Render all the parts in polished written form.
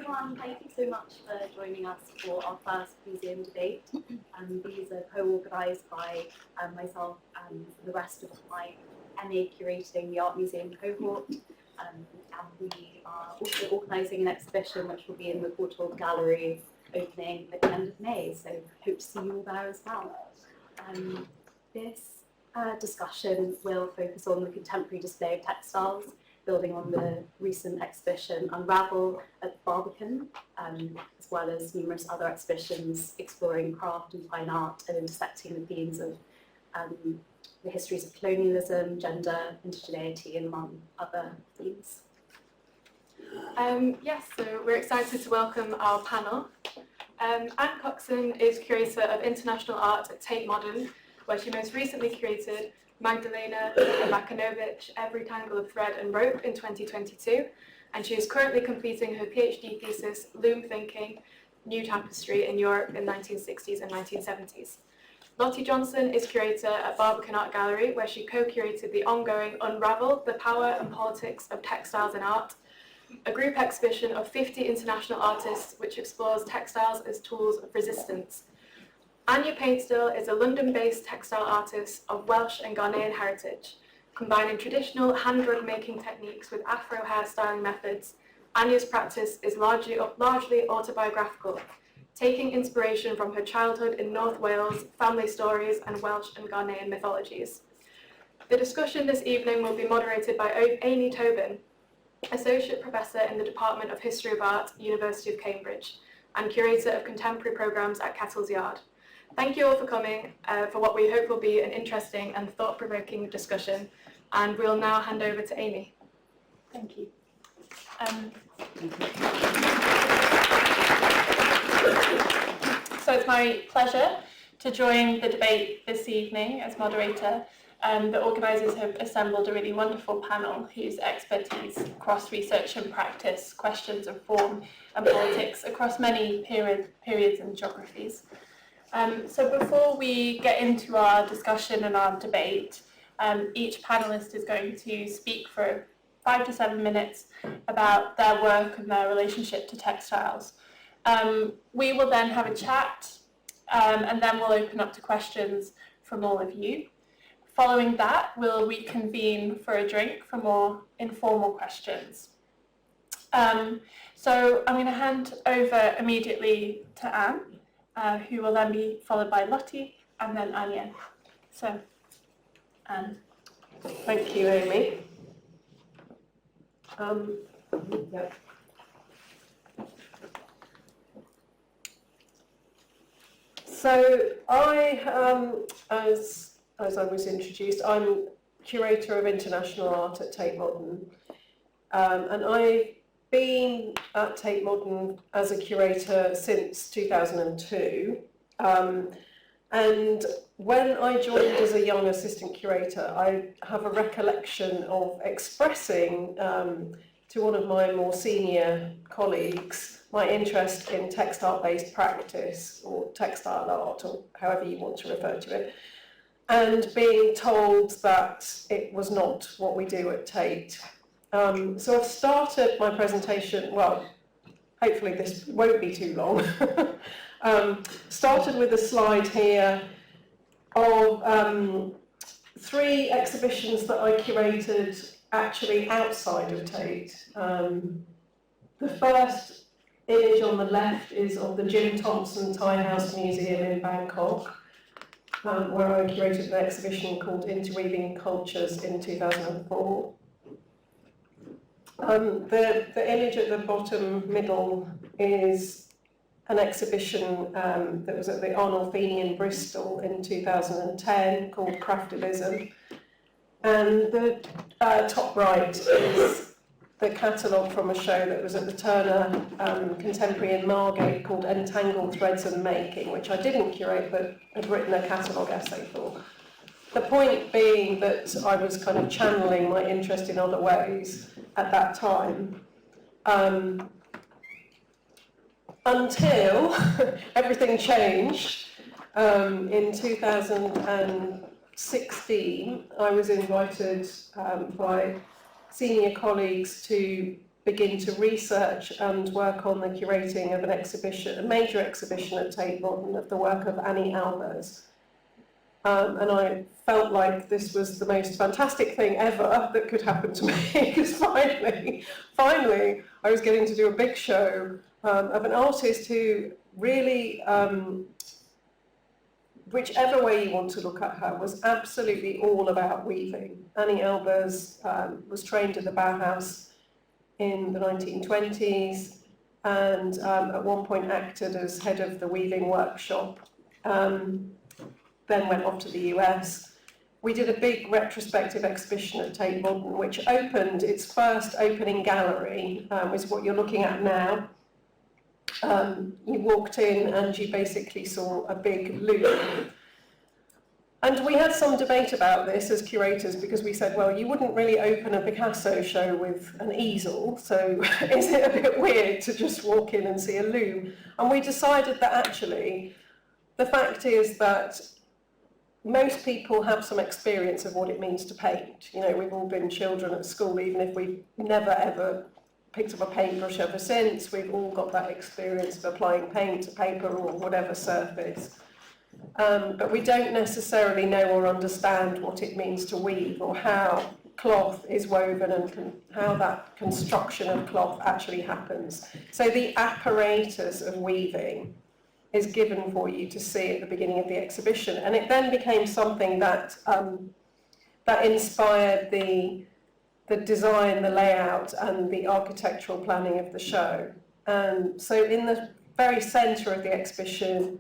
everyone, thank you so much for joining us for our first museum debate. These are co-organised by myself and the rest of my MA Curating the Art Museum cohort. And we are also organising an exhibition which will be in the Kettle Gallery opening at the end of May, so hope to see you all there as well. This discussion will focus on the contemporary display of textiles, building on the recent exhibition Unravel at the Barbican, as well as numerous other exhibitions exploring craft and fine art and intersecting the themes of the histories of colonialism, gender, indigeneity, and among other themes. Yes, so we're excited to welcome our panel. Anne Coxon is Curator of International Art at Tate Modern, where she most recently curated Magdalena Abakanowicz, Every Tangle of Thread and Rope in 2022, and she is currently completing her PhD thesis, Loom Thinking, New Tapestry in Europe in 1960s and 1970s. Lottie Johnson is Curator at Barbican Art Gallery, where she co-curated the ongoing Unravel, The Power and Politics of Textiles in Art, a group exhibition of 50 international artists which explores textiles as tools of resistance. Anya Painstill is a London-based textile artist of Welsh and Ghanaian heritage. Combining traditional hand-rug making techniques with Afro hairstyling methods, Anya's practice is largely autobiographical, taking inspiration from her childhood in North Wales, family stories, and Welsh and Ghanaian mythologies. The discussion this evening will be moderated by Amy Tobin, Associate Professor in the Department of History of Art, University of Cambridge, and Curator of Contemporary Programmes at Kettle's Yard. Thank you all for coming for what we hope will be an interesting and thought-provoking discussion, and we'll now hand over to Amy. Thank you. So it's my pleasure to join the debate this evening as moderator. The organisers have assembled a really wonderful panel whose expertise across research and practice, questions of form and politics across many periods and geographies. So before we get into our discussion and our debate, each panellist is going to speak for 5 to 7 minutes about their work and their relationship to textiles. We will then have a chat, and then we'll open up to questions from all of you. Following that, we'll reconvene for a drink for more informal questions. So I'm going to hand over immediately to Anne, who will then be followed by Lottie and then Anya. So, Anne. Thank you, Amy. Yeah. So as I was introduced, I'm Curator of International Art at Tate Modern, and I've been at Tate Modern as a curator since 2002, and when I joined as a young assistant curator, I have a recollection of expressing to one of my more senior colleagues my interest in textile-based practice, or textile art, or however you want to refer to it, and being told that it was not what we do at Tate. So I've started my presentation, well, hopefully this won't be too long, started with a slide here of 3 exhibitions that I curated actually outside of Tate. The first image on the left is of the Jim Thompson Tie House Museum in Bangkok, where I curated an exhibition called Interweaving Cultures in 2004. The image at the bottom middle is an exhibition that was at the Arnolfini in Bristol in 2010 called Craftivism. And the top right is the catalogue from a show that was at the Turner Contemporary in Margate called Entangled Threads and Making, which I didn't curate but had written a catalogue essay for. The point being that I was kind of channeling my interest in other ways at that time, until everything changed. In 2016, I was invited by senior colleagues to begin to research and work on the curating of an exhibition, a major exhibition at Tate Modern of the work of Annie Albers. And I felt like this was the most fantastic thing ever that could happen to me, because finally, I was getting to do a big show of an artist who really, whichever way you want to look at her, was absolutely all about weaving. Annie Albers was trained at the Bauhaus in the 1920s and at one point acted as head of the weaving workshop. Then went off to the US. We did a big retrospective exhibition at Tate Modern, which opened, its first opening gallery, is what you're looking at now. You walked in and you basically saw a big loop. And we had some debate about this as curators, because we said, well, you wouldn't really open a Picasso show with an easel, so is it a bit weird to just walk in and see a loom? And we decided that actually, the fact is that most people have some experience of what it means to paint. You know, we've all been children at school, even if we've never ever picked up a paintbrush ever since. We've all got that experience of applying paint to paper or whatever surface. But we don't necessarily know or understand what it means to weave, or how cloth is woven and how that construction of cloth actually happens. So the apparatus of weaving is given for you to see at the beginning of the exhibition, and it then became something that that inspired the design, the layout, and the architectural planning of the show. So in the very centre of the exhibition,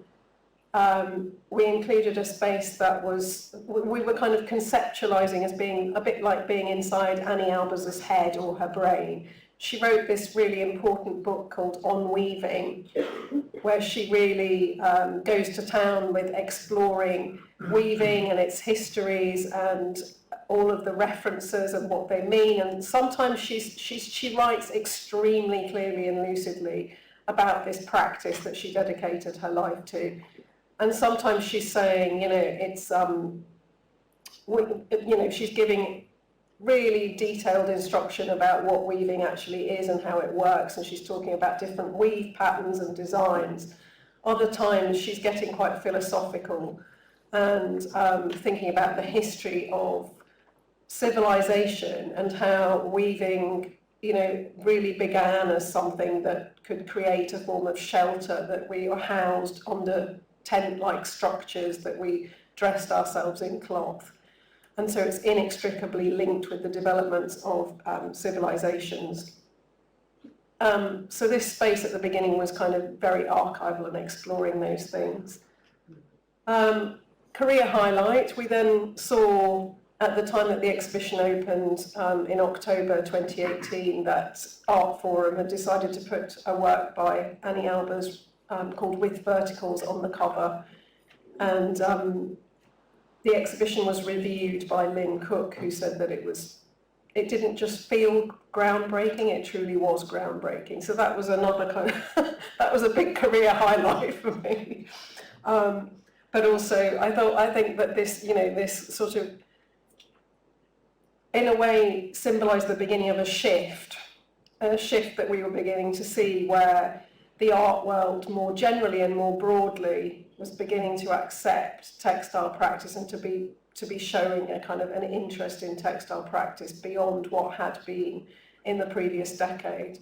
we included a space that we were kind of conceptualising as being a bit like being inside Annie Albers' head or her brain. She wrote this really important book called On Weaving, where she really goes to town with exploring weaving and its histories and all of the references and what they mean. And sometimes she writes extremely clearly and lucidly about this practice that she dedicated her life to. And sometimes she's saying, you know, it's you know, she's giving really detailed instruction about what weaving actually is and how it works, and she's talking about different weave patterns and designs. Other times she's getting quite philosophical and thinking about the history of civilization and how weaving, you know, really began as something that could create a form of shelter, that we were housed under tent-like structures, that we dressed ourselves in cloth. And so it's inextricably linked with the developments of civilizations. So this space at the beginning was kind of very archival and exploring those things. Career highlight, we then saw at the time that the exhibition opened in October 2018 that Art Forum had decided to put a work by Annie Albers called With Verticals on the cover. And the exhibition was reviewed by Lynn Cook, who said that it didn't just feel groundbreaking, it truly was groundbreaking. So that was another kind of, that was a big career highlight for me. But also, I think that this, you know, this sort of, in a way, symbolised the beginning of a shift that we were beginning to see, where the art world more generally and more broadly was beginning to accept textile practice and to be showing a kind of an interest in textile practice beyond what had been in the previous decade.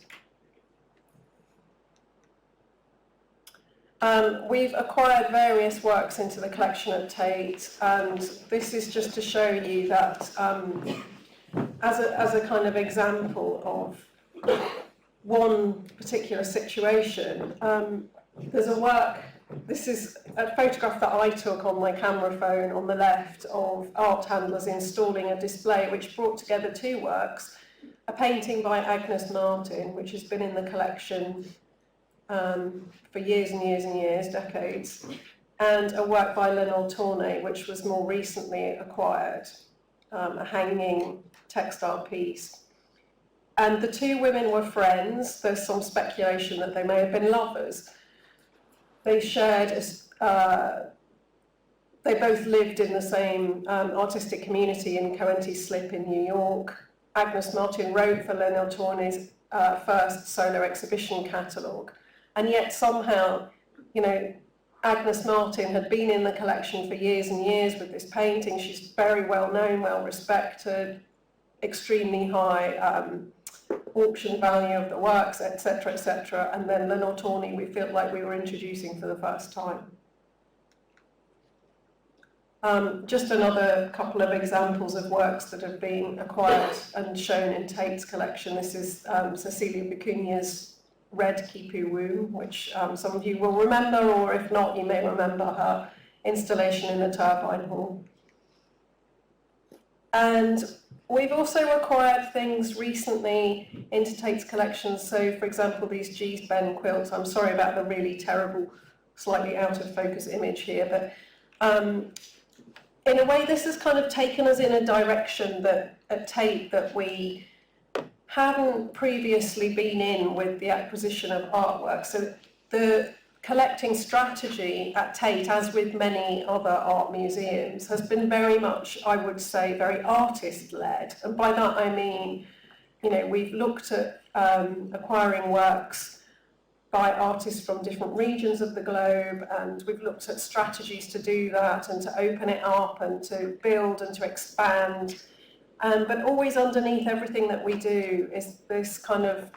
We've acquired various works into the collection at Tate, and this is just to show you that as a kind of example of one particular situation, there's a work. This is a photograph that I took on my camera phone on the left of art handlers installing a display which brought together two works, a painting by Agnes Martin, which has been in the collection for years and years and years, decades, and a work by Lenore Tournay, which was more recently acquired, a hanging textile piece. And the two women were friends. There's some speculation that they may have been lovers. They shared, they both lived in the same artistic community in Coenties Slip in New York. Agnes Martin wrote for Lenore Tournay's first solo exhibition catalogue. And yet somehow, Agnes Martin had been in the collection for years and years with this painting. She's very well known, well respected, extremely high auction value of the works, etc., etc. And then Arnolfini, we felt like we were introducing for the first time. Just another couple of examples of works that have been acquired and shown in Tate's collection. This is Cecilia Bicugna's Red Kipu Wu, which some of you will remember, or if not, you may remember her installation in the Turbine Hall. And we've also acquired things recently into Tate's collection. So, for example, these G's Ben quilts. I'm sorry about the really terrible, slightly out of focus image here, but in a way, this has kind of taken us in a direction that at Tate that we hadn't previously been in with the acquisition of artwork. So the collecting strategy at Tate, as with many other art museums, has been very much, I would say, very artist-led. And by that I mean, we've looked at acquiring works by artists from different regions of the globe, and we've looked at strategies to do that and to open it up and to build and to expand. But always underneath everything that we do is this kind of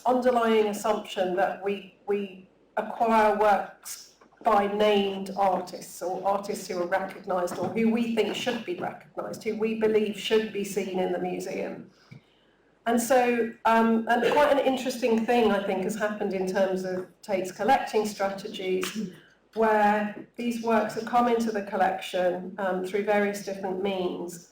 underlying assumption that we acquire works by named artists, or artists who are recognised, or who we think should be recognised, who we believe should be seen in the museum. And so, and quite an interesting thing, I think, has happened in terms of Tate's collecting strategies, where these works have come into the collection through various different means.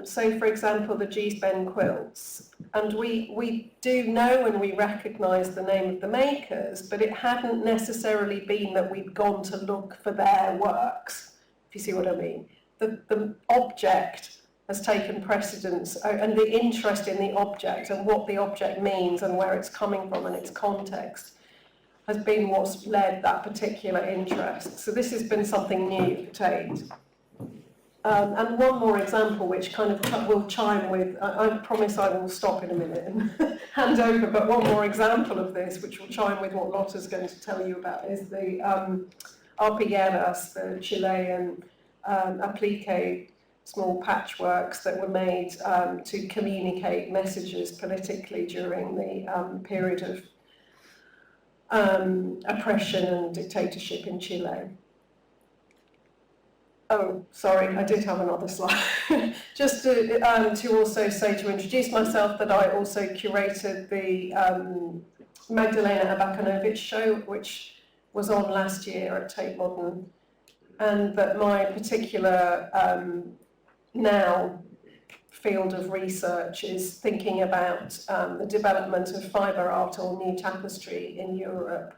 So, for example, the G's Ben quilts. And we do know and we recognise the name of the makers, but it hadn't necessarily been that we'd gone to look for their works, if you see what I mean. The object has taken precedence, and the interest in the object and what the object means and where it's coming from and its context has been what's led that particular interest. So this has been something new for Tate. And one more example which kind of will chime with, I promise I will stop in a minute and hand over, but one more example of this which will chime with what Lotta's going to tell you about is the arpilleras, the Chilean applique small patchworks that were made to communicate messages politically during the period of oppression and dictatorship in Chile. Oh, sorry, I did have another slide. Just to also say, to introduce myself, that I also curated the Magdalena Abakanowicz show, which was on last year at Tate Modern, and that my particular now field of research is thinking about the development of fibre art or new tapestry in Europe.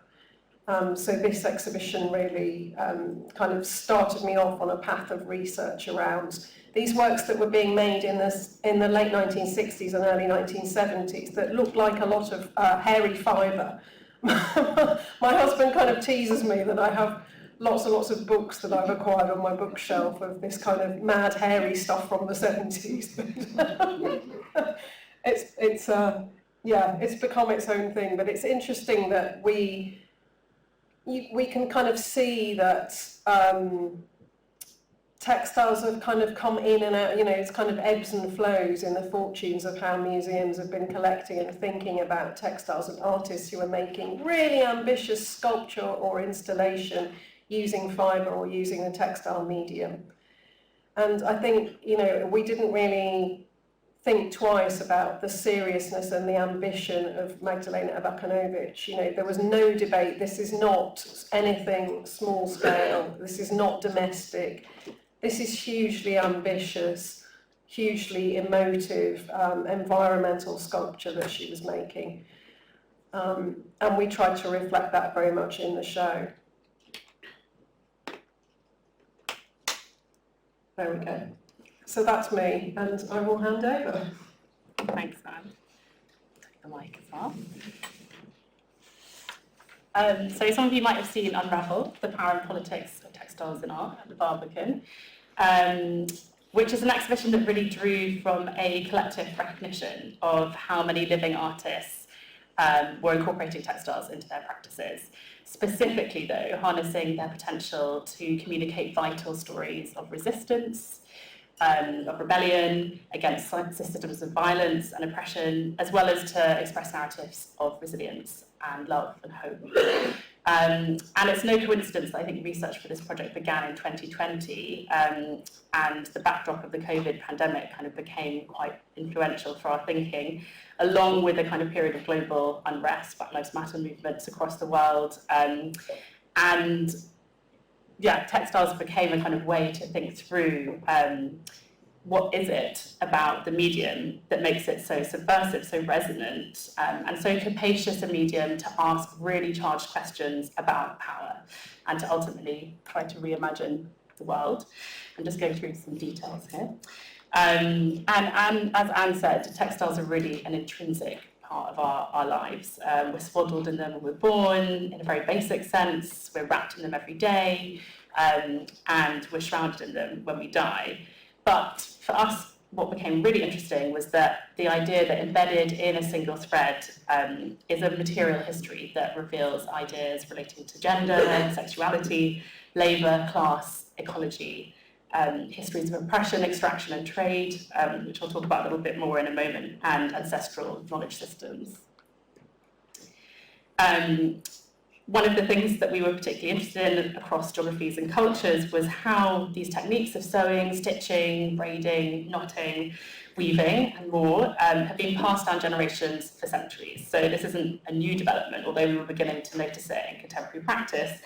So this exhibition really kind of started me off on a path of research around these works that were being made in the late 1960s and early 1970s that looked like a lot of hairy fibre. My husband kind of teases me that I have lots and lots of books that I've acquired on my bookshelf of this kind of mad hairy stuff from the 70s. It's become its own thing, but it's interesting that we can kind of see that textiles have kind of come in and out, it's kind of ebbs and flows in the fortunes of how museums have been collecting and thinking about textiles, and artists who are making really ambitious sculpture or installation using fibre or using the textile medium. And I think, we didn't really think twice about the seriousness and the ambition of Magdalena Abakanowicz. There was no debate. This is not anything small scale. This is not domestic. This is hugely ambitious, hugely emotive, environmental sculpture that she was making. And we tried to reflect that very much in the show. There we go. So that's me, and I will hand over. Thanks, Anne. Take the mic as well. So some of you might have seen Unravel, the power and politics of textiles in art at the Barbican. which is an exhibition that really drew from a collective recognition of how many living artists were incorporating textiles into their practices. Specifically, though, harnessing their potential to communicate vital stories of resistance, of rebellion against systems of violence and oppression, as well as to express narratives of resilience and love and hope. And it's no coincidence that I think research for this project began in 2020, and the backdrop of the COVID pandemic kind of became quite influential for our thinking, along with a kind of period of global unrest, Black Lives Matter movements across the world. And yeah, textiles became a kind of way to think through what is it about the medium that makes it so subversive, so resonant, and so capacious a medium to ask really charged questions about power and to ultimately try to reimagine the world. I'm just going through some details here. And as Anne said, textiles are really an intrinsic part of our lives. We're swaddled in them when we're born, in a very basic sense. We're wrapped in them every day, and we're shrouded in them when we die. But for us, what became really interesting was that the idea that embedded in a single thread is a material history that reveals ideas relating to gender, sexuality, labour, class, ecology, histories of oppression, extraction and trade, which I'll talk about a little bit more in a moment, and ancestral knowledge systems. One of the things that we were particularly interested in across geographies and cultures was how these techniques of sewing, stitching, braiding, knotting, weaving and more have been passed down generations for centuries. So this isn't a new development, although we were beginning to notice it in contemporary practice.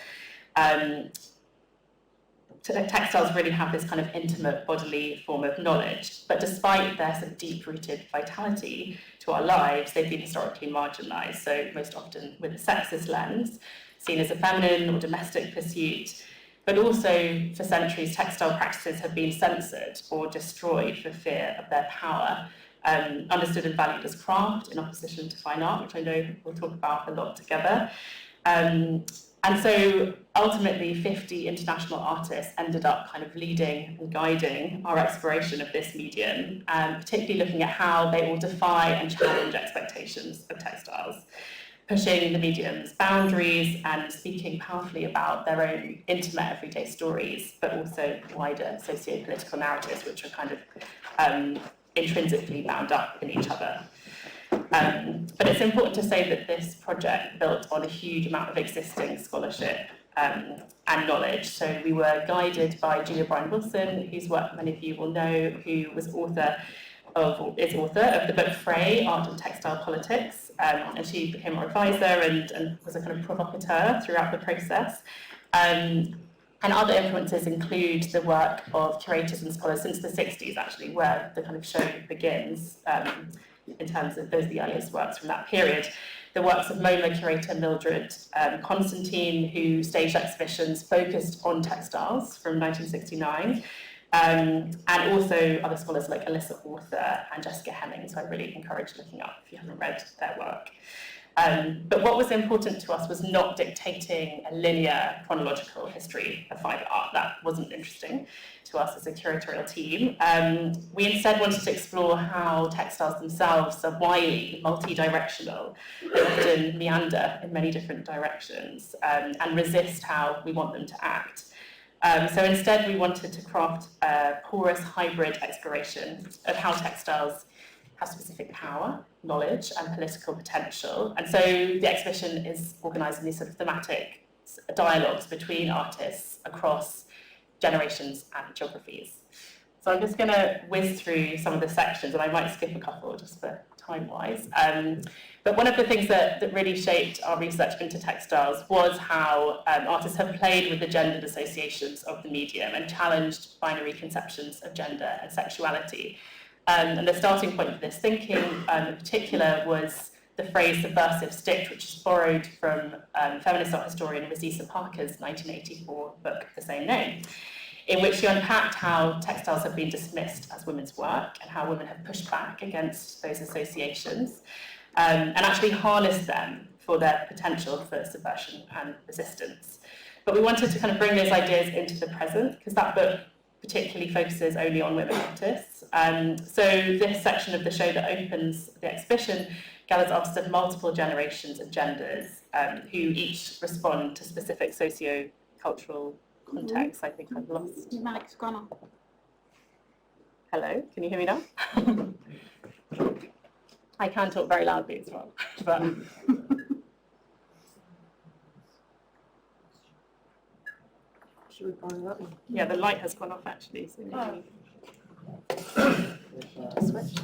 Textiles really have this kind of intimate bodily form of knowledge, but despite their sort of deep-rooted vitality to our lives, they've been historically marginalised, so most often with a sexist lens, seen as a feminine or domestic pursuit. But also, for centuries, textile practices have been censored or destroyed for fear of their power, understood and valued as craft in opposition to fine art, which I know we'll talk about a lot together. And so ultimately 50 international artists ended up kind of leading and guiding our exploration of this medium, particularly looking at how they all defy and challenge expectations of textiles, pushing the medium's boundaries and speaking powerfully about their own intimate everyday stories, but also wider socio-political narratives, which are kind of intrinsically bound up in each other. But it's important to say that this project built on a huge amount of existing scholarship and knowledge. So we were guided by Julia Bryan-Wilson, whose work many of you will know, who is author of the book Fray, Art and Textile Politics, and she became our advisor and was a kind of provocateur throughout the process. And other influences include the work of curators and scholars since the 60s, actually, where the kind of show begins. In terms of those are the earliest works from that period. The works of MoMA curator Mildred Constantine, who staged exhibitions focused on textiles from 1969, and also other scholars like Alyssa Arthur and Jessica Hemmings, who I really encourage looking up if you haven't read their work. But what was important to us was not dictating a linear chronological history of fine art. That wasn't interesting to us as a curatorial team. We instead wanted to explore how textiles themselves are wily, multi-directional, they often meander in many different directions, and resist how we want them to act. So instead we wanted to craft a porous hybrid exploration of how textiles have specific power, knowledge, and political potential. And so the exhibition is organised in these sort of thematic dialogues between artists across generations and geographies. So I'm just going to whiz through some of the sections, and I might skip a couple just for time-wise. But one of the things that really shaped our research into textiles was how artists have played with the gendered associations of the medium and challenged binary conceptions of gender and sexuality. And the starting point for this thinking in particular was the phrase subversive stitch, which is borrowed from feminist art historian Rosisa Parker's 1984 book of the same name, in which she unpacked how textiles have been dismissed as women's work and how women have pushed back against those associations and actually harnessed them for their potential for subversion and resistance. But we wanted to kind of bring those ideas into the present, because that book particularly focuses only on women artists. So this section of the show that opens the exhibition gathers artists of multiple generations and genders who each respond to specific socio-cultural contexts. I think I've lost. Your mic's gone on. Hello, can you hear me now? I can talk very loudly as well. But Should we find that one? yeah, the light has gone off actually. So maybe switch.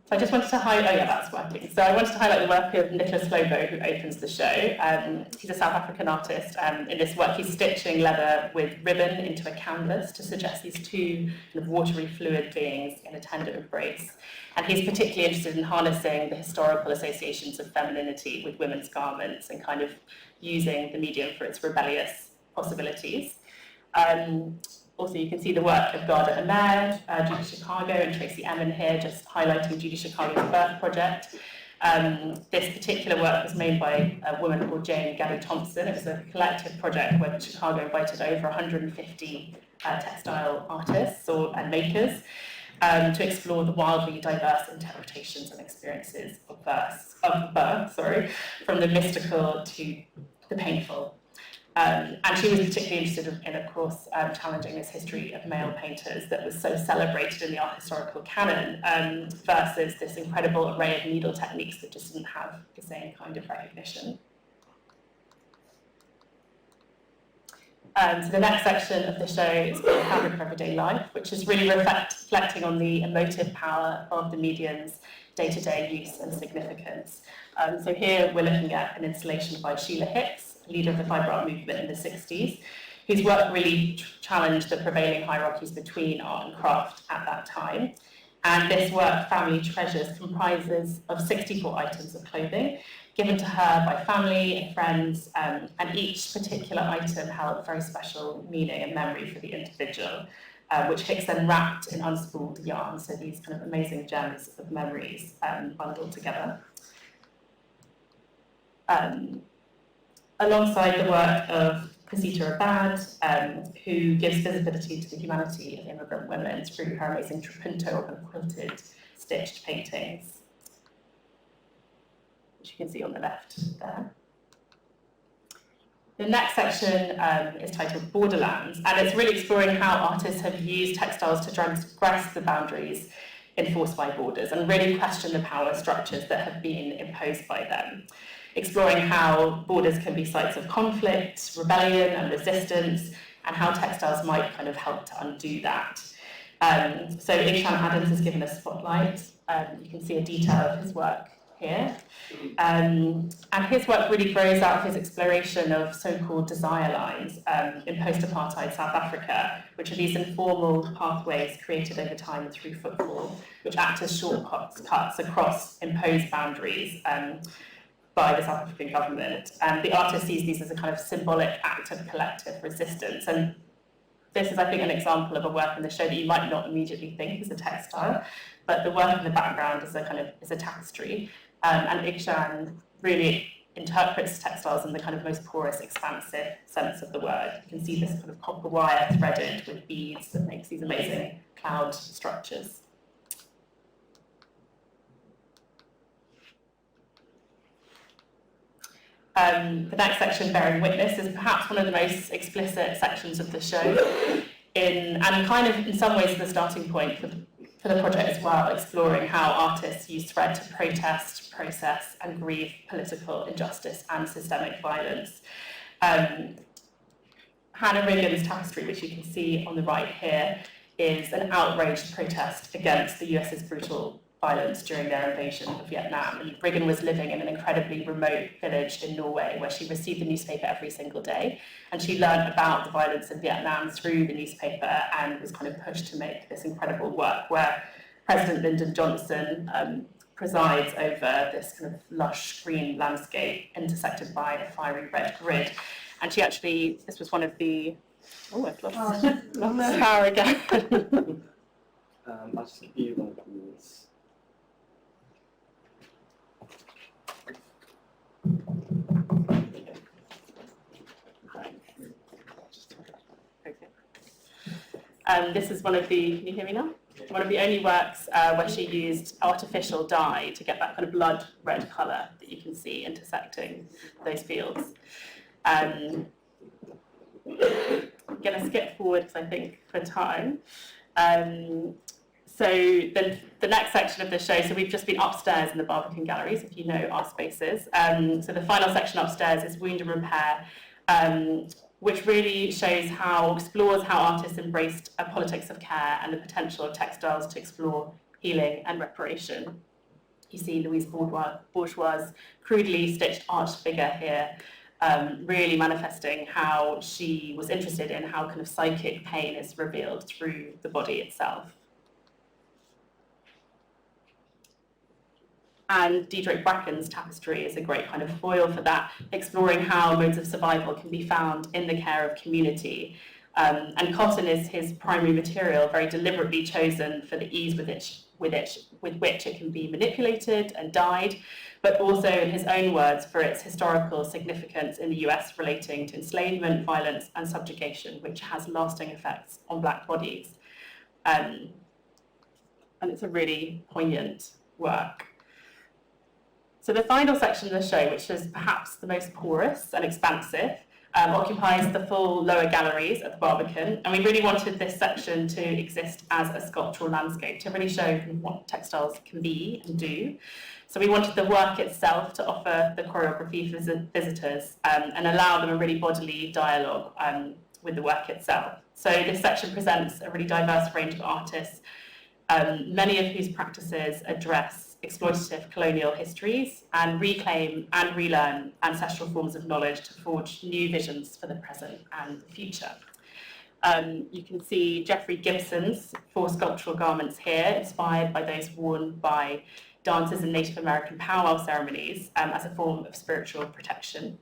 So I just wanted to highlight, oh yeah, that's working. So I wanted to highlight the work of Nicholas Flobo, who opens the show. He's a South African artist. In this work, he's stitching leather with ribbon into a canvas to suggest these two kind of watery fluid beings in a tender embrace. And he's particularly interested in harnessing the historical associations of femininity with women's garments and kind of using the medium for its rebellious possibilities. Also, you can see the work of Garda Ahmed, Judy Chicago, and Tracy Emin here, just highlighting Judy Chicago's birth project. This particular work was made by a woman called Jane Gabby Thompson. It was a collective project where Chicago invited over 150 textile artists and makers to explore the wildly diverse interpretations and experiences of birth, from the mystical to the painful. And she was particularly interested in, of course, challenging this history of male painters that was so celebrated in the art historical canon versus this incredible array of needle techniques that just didn't have the same kind of recognition. So the next section of the show is called Fabric for Everyday Life, which is really reflecting on the emotive power of the medium's day-to-day use and significance. So here we're looking at an installation by Sheila Hicks, leader of the fibre art movement in the 60s, whose work really challenged the prevailing hierarchies between art and craft at that time. And this work, Family Treasures, comprises of 64 items of clothing given to her by family and friends, and each particular item held very special meaning and memory for the individual, which Hicks then wrapped in unspooled yarn, so these kind of amazing gems of memories bundled together. Alongside the work of Casita Abad, who gives visibility to the humanity of immigrant women through her amazing trapunto and quilted stitched paintings, which you can see on the left there. The next section is titled Borderlands, and it's really exploring how artists have used textiles to transgress the boundaries enforced by borders and really question the power structures that have been imposed by them. Exploring how borders can be sites of conflict, rebellion and resistance, and how textiles might kind of help to undo that. So Ishan Adams has given a spotlight. You can see a detail of his work here. And his work really grows out of his exploration of so-called desire lines in post-apartheid South Africa, which are these informal pathways created over time through footfall, which act as shortcuts across imposed boundaries by the South African government. And the artist sees these as a kind of symbolic act of collective resistance. And this is, I think, an example of a work in the show that you might not immediately think is a textile, but the work in the background is a tapestry. And Ikshan really interprets textiles in the kind of most porous, expansive sense of the word. You can see this kind of copper wire threaded with beads that makes these amazing cloud structures. The next section, Bearing Witness, is perhaps one of the most explicit sections of the show, and kind of in some ways the starting point for the project as well, exploring how artists use thread to protest, process and grieve political injustice and systemic violence. Hannah Reagan's tapestry, which you can see on the right here, is an outraged protest against the US's brutal violence during their invasion of Vietnam. And Reagan was living in an incredibly remote village in Norway where she received the newspaper every single day. And she learned about the violence in Vietnam through the newspaper and was kind of pushed to make this incredible work where President Lyndon Johnson presides over this kind of lush green landscape intersected by a fiery red grid. And she actually, this was one of the, I've lost power again. I'll just give you one of these. This is one of the, can you hear me now? One of the only works where she used artificial dye to get that kind of blood red colour that you can see intersecting those fields. I'm going to skip forward because I think for time. So then the next section of the show, so we've just been upstairs in the Barbican galleries, if you know our spaces. So the final section upstairs is Wound and Repair, which really explores how artists embraced a politics of care and the potential of textiles to explore healing and reparation. You see Louise Bourgeois' crudely stitched arched figure here, really manifesting how she was interested in how kind of psychic pain is revealed through the body itself. And Diedrich Bracken's tapestry is a great kind of foil for that, exploring how modes of survival can be found in the care of community. And cotton is his primary material, very deliberately chosen for the ease with which it can be manipulated and dyed, but also, in his own words, for its historical significance in the US relating to enslavement, violence, and subjugation, which has lasting effects on Black bodies. And it's a really poignant work. So the final section of the show, which is perhaps the most porous and expansive, occupies the full lower galleries at the Barbican, and we really wanted this section to exist as a sculptural landscape to really show what textiles can be and do. So we wanted the work itself to offer the choreography for visitors and allow them a really bodily dialogue with the work itself. So this section presents a really diverse range of artists, many of whose practices address exploitative colonial histories and reclaim and relearn ancestral forms of knowledge to forge new visions for the present and the future. You can see Jeffrey Gibson's 4 sculptural garments here, inspired by those worn by dancers in Native American powwow ceremonies as a form of spiritual protection.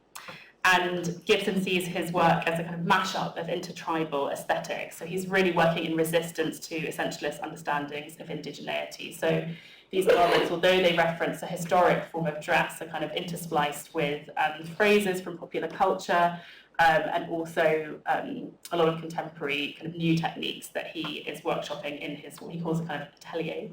And Gibson sees his work as a kind of mashup of intertribal aesthetics. So he's really working in resistance to essentialist understandings of indigeneity. So these garments, although they reference a historic form of dress, are kind of interspliced with phrases from popular culture and also a lot of contemporary kind of new techniques that he is workshopping in his, what he calls a kind of atelier.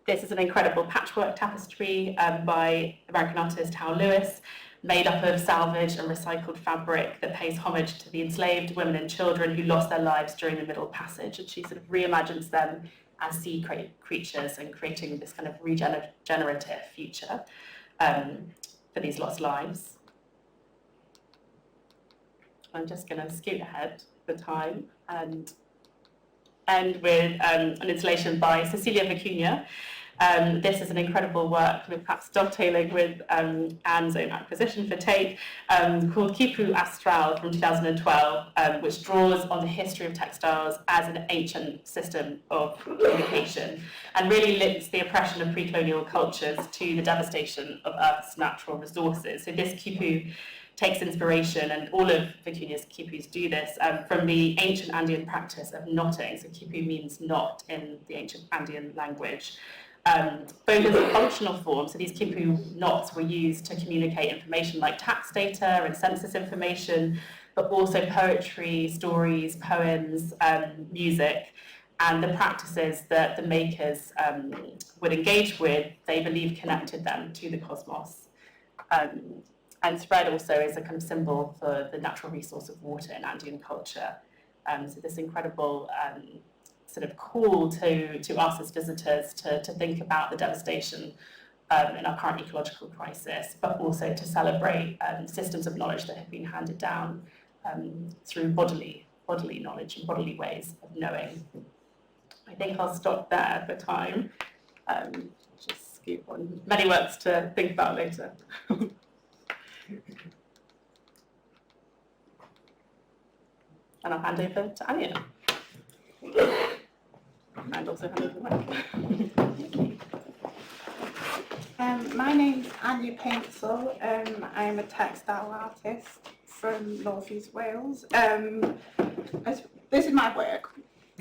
This is an incredible patchwork tapestry by American artist Hal Lewis, made up of salvaged and recycled fabric that pays homage to the enslaved women and children who lost their lives during the Middle Passage. And she sort of reimagines them as sea creatures and creating this kind of regenerative future for these lost lives. I'm just going to scoot ahead for time and end with an installation by Cecilia Vicuña. This is an incredible work, with perhaps dovetailing with Anne's own acquisition for Tate, called Kipu Astral from 2012, which draws on the history of textiles as an ancient system of communication and really links the oppression of pre-colonial cultures to the devastation of Earth's natural resources. So this Kipu takes inspiration, and all of Vicuña's quipus do this, from the ancient Andean practice of knotting. So quipu means knot in the ancient Andean language. Both as a functional form, so these quipu knots were used to communicate information like tax data and census information, but also poetry, stories, poems, music, and the practices that the makers would engage with, they believe connected them to the cosmos. And thread also is a kind of symbol for the natural resource of water in Andean culture. So this incredible sort of call to us as visitors to think about the devastation in our current ecological crisis, but also to celebrate systems of knowledge that have been handed down through bodily knowledge and bodily ways of knowing. I think I'll stop there for time. Just scoop on many works to think about later. And I'll hand over to Anya. And also hand over the mic. My name's Anya Paintsell. I'm a textile artist from North East Wales. This is my work.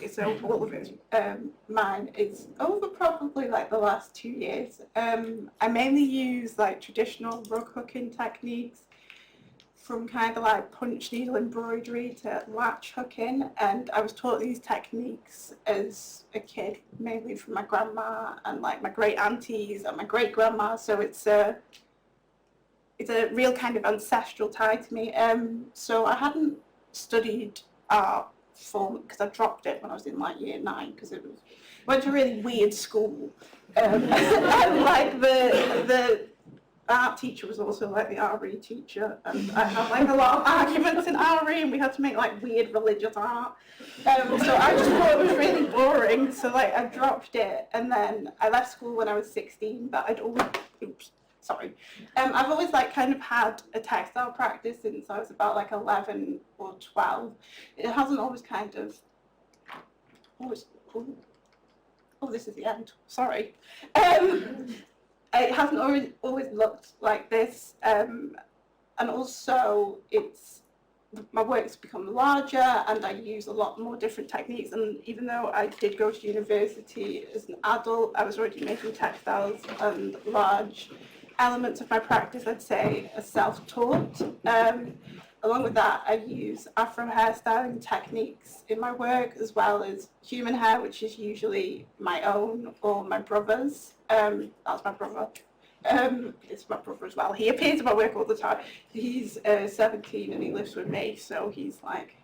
So all of it, mine is over probably like the last 2 years. I mainly use like traditional rug hooking techniques from kind of like punch needle embroidery to latch hooking, and I was taught these techniques as a kid, mainly from my grandma and like my great aunties and my great grandma. So it's a real kind of ancestral tie to me. So I hadn't studied art because I dropped it when I was in like year 9 because went to a really weird school. And like the art teacher was also like the RE teacher, and I had like a lot of arguments in RE, and we had to make like weird religious art. So I just thought it was really boring, so like I dropped it, and then I left school when I was 16, but I've always like kind of had a textile practice since I was about like 11 or 12. It hasn't always kind of this is the end, sorry. It hasn't always looked like this, and also my work's become larger and I use a lot more different techniques, and even though I did go to university as an adult, I was already making textiles, and large elements of my practice, I'd say, are self-taught. Along with that, I use Afro hairstyling techniques in my work, as well as human hair, which is usually my own or my brother's. That's my brother. It's my brother as well. He appears in my work all the time. He's 17 and he lives with me, so he's like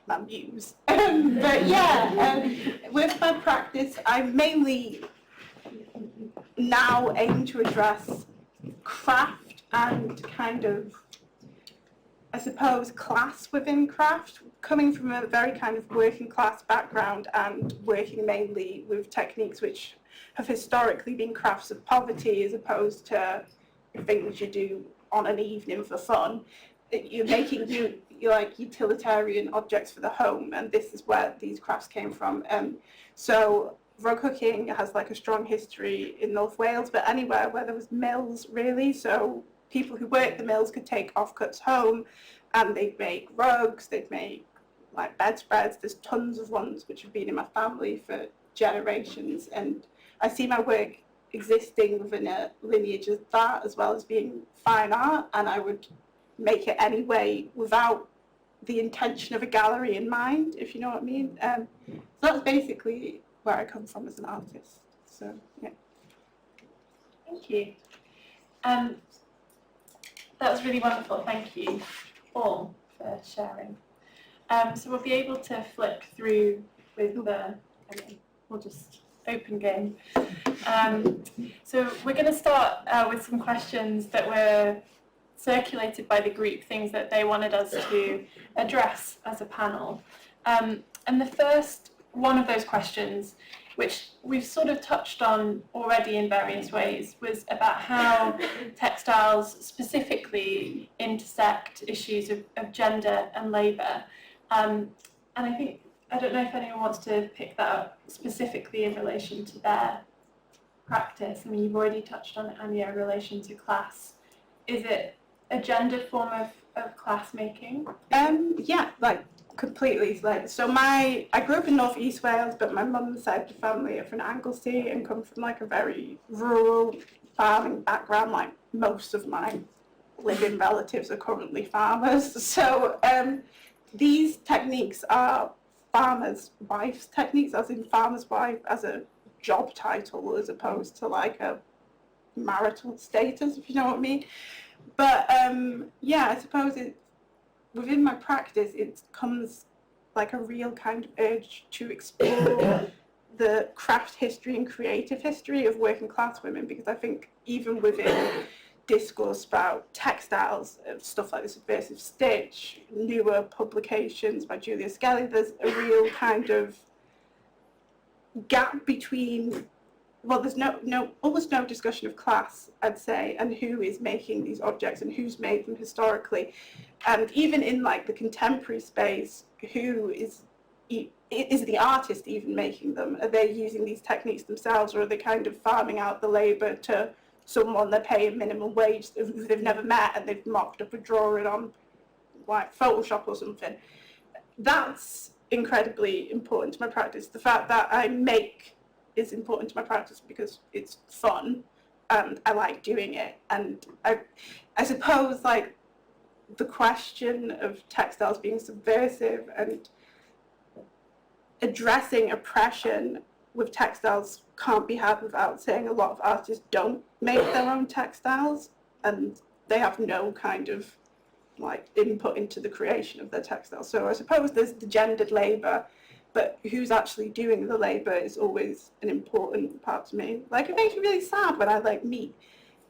my muse. But yeah, with my practice, I mainly now aim to address craft and kind of, I suppose, class within craft, coming from a very kind of working class background and working mainly with techniques which have historically been crafts of poverty as opposed to things you do on an evening for fun. You're making you like utilitarian objects for the home, and this is where these crafts came from. So rug hooking has like a strong history in North Wales, but anywhere where there was mills, really. So people who worked the mills could take offcuts home, and they'd make rugs, they'd make like bedspreads. There's tons of ones which have been in my family for generations, and I see my work existing within a lineage of that as well as being fine art, and I would make it anyway without the intention of a gallery in mind, if you know what I mean. So that's basically where I come from as an artist. So yeah. Thank you. That was really wonderful. Thank you all for sharing. So we'll be able to flick through with we'll just open game. So we're going to start with some questions that were circulated by the group, things that they wanted us to address as a panel. And the first one of those questions, which we've sort of touched on already in various ways, was about how textiles specifically intersect issues of gender and labour. And I don't know if anyone wants to pick that up specifically in relation to their practice. I mean, you've already touched on it, Anya, in relation to class. Is it a gendered form of class making? Yeah, like completely. Like, so I grew up in North East Wales, but my mum's side of the family are from Anglesey and come from like a very rural farming background. Like most of my living relatives are currently farmers. So these techniques are farmer's wife's techniques, as in farmer's wife as a job title as opposed to like a marital status, if you know what I mean. But yeah, I suppose within my practice it comes like a real kind of urge to explore the craft history and creative history of working class women, because I think even within discourse about textiles, stuff like the Subversive Stitch, newer publications by Julia Skelly, there's a real kind of gap between, well, there's almost no discussion of class, I'd say, and who is making these objects and who's made them historically. And even in like the contemporary space, who is the artist even making them? Are they using these techniques themselves, or are they kind of farming out the labour to someone they're paying minimum wage who they've never met and they've mocked up a drawing on like Photoshop or something? That's incredibly important to my practice. The fact that I make is important to my practice because it's fun and I like doing it. And I suppose like the question of textiles being subversive and addressing oppression with textiles can't be had without saying a lot of artists don't make their own textiles, and they have no kind of like input into the creation of their textiles. So I suppose there's the gendered labour, but who's actually doing the labour is always an important part to me. Like, it makes me really sad when I like meet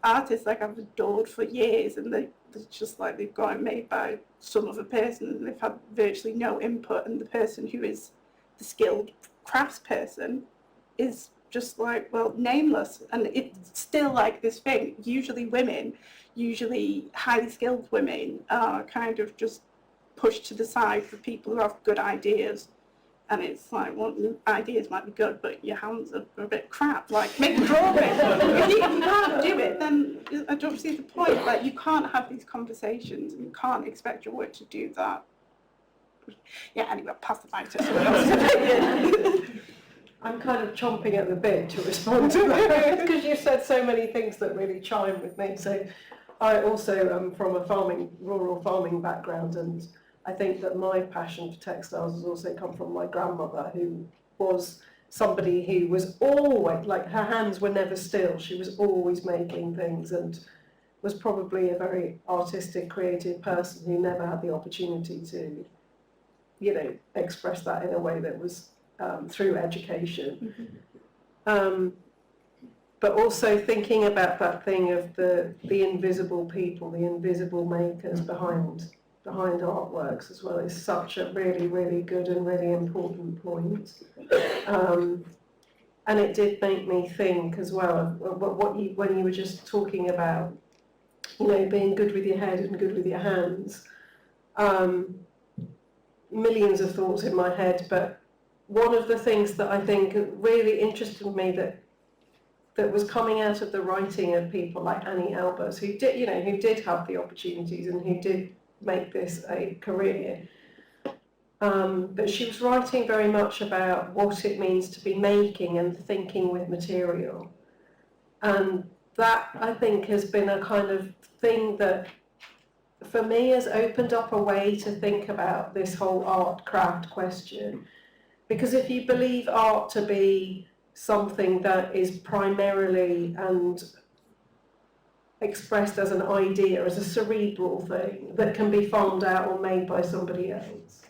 artists like I've adored for years, and they're just like they've got it made by some other person and they've had virtually no input, and the person who is the skilled craftsperson is just like, well, nameless. And it's still like this thing. Usually women, usually highly skilled women, are kind of just pushed to the side for people who have good ideas. And it's like, well, ideas might be good, but your hands are a bit crap. Like, make a drawing. If you can't do it, then I don't see the point. Like, you can't have these conversations, and you can't expect your work to do that. Yeah, anyway, I'll pass the mic to someone else. I'm kind of chomping at the bit to respond to that because you said so many things that really chime with me. So I also am from a rural farming background, and I think that my passion for textiles has also come from my grandmother, who was somebody who was always, like, her hands were never still. She was always making things and was probably a very artistic, creative person who never had the opportunity to, you know, express that in a way that was through education. But also thinking about that thing of the invisible people, the invisible makers behind artworks as well, is such a really, really good and really important point. And it did make me think as well of when you were just talking about, you know, being good with your head and good with your hands. Millions of thoughts in my head, but one of the things that I think really interested me that was coming out of the writing of people like Annie Albers, who did have the opportunities and who did make this a career. But she was writing very much about what it means to be making and thinking with material. And that, I think, has been a kind of thing that, for me, has opened up a way to think about this whole art-craft question. Because if you believe art to be something that is primarily and expressed as an idea, as a cerebral thing that can be farmed out or made by somebody else,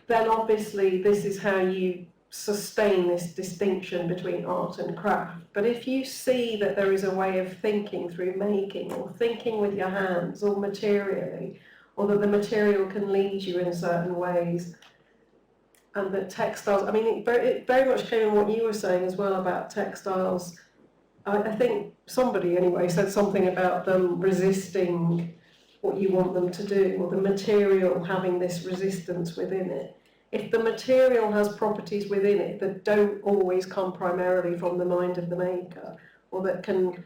then obviously this is how you sustain this distinction between art and craft. But if you see that there is a way of thinking through making, or thinking with your hands, or materially, or that the material can lead you in certain ways, and that textiles, I mean, it very much came in what you were saying as well about textiles. I think somebody anyway said something about them resisting what you want them to do, or the material having this resistance within it. If the material has properties within it that don't always come primarily from the mind of the maker, or that can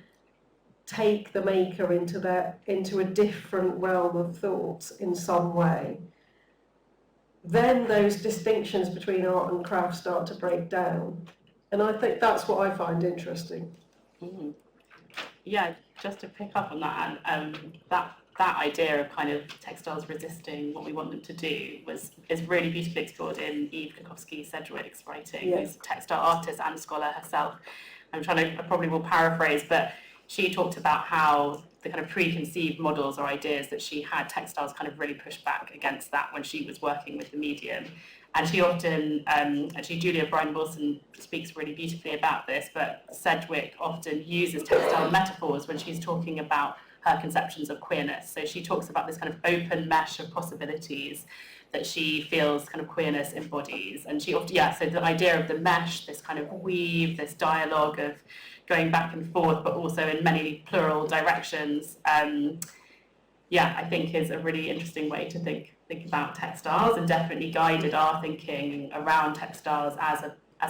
take the maker into a different realm of thoughts in some way, then those distinctions between art and craft start to break down. And I think that's what I find interesting. Mm. Yeah, just to pick up on that, that idea of kind of textiles resisting what we want them to do is really beautifully explored in Eve Krakowski-Sedgwick's writing, Yeah. who's a textile artist and scholar herself. I probably will paraphrase, but she talked about how the kind of preconceived models or ideas that she had, textiles kind of really pushed back against that when she was working with the medium. And she often, actually Julia Bryan-Wilson speaks really beautifully about this, but Sedgwick often uses textile metaphors when she's talking about her conceptions of queerness. So she talks about this kind of open mesh of possibilities that she feels kind of queerness embodies. And she often, so the idea of the mesh, this kind of weave, this dialogue of going back and forth, but also in many plural directions, I think is a really interesting way to think about textiles, and definitely guided our thinking around textiles as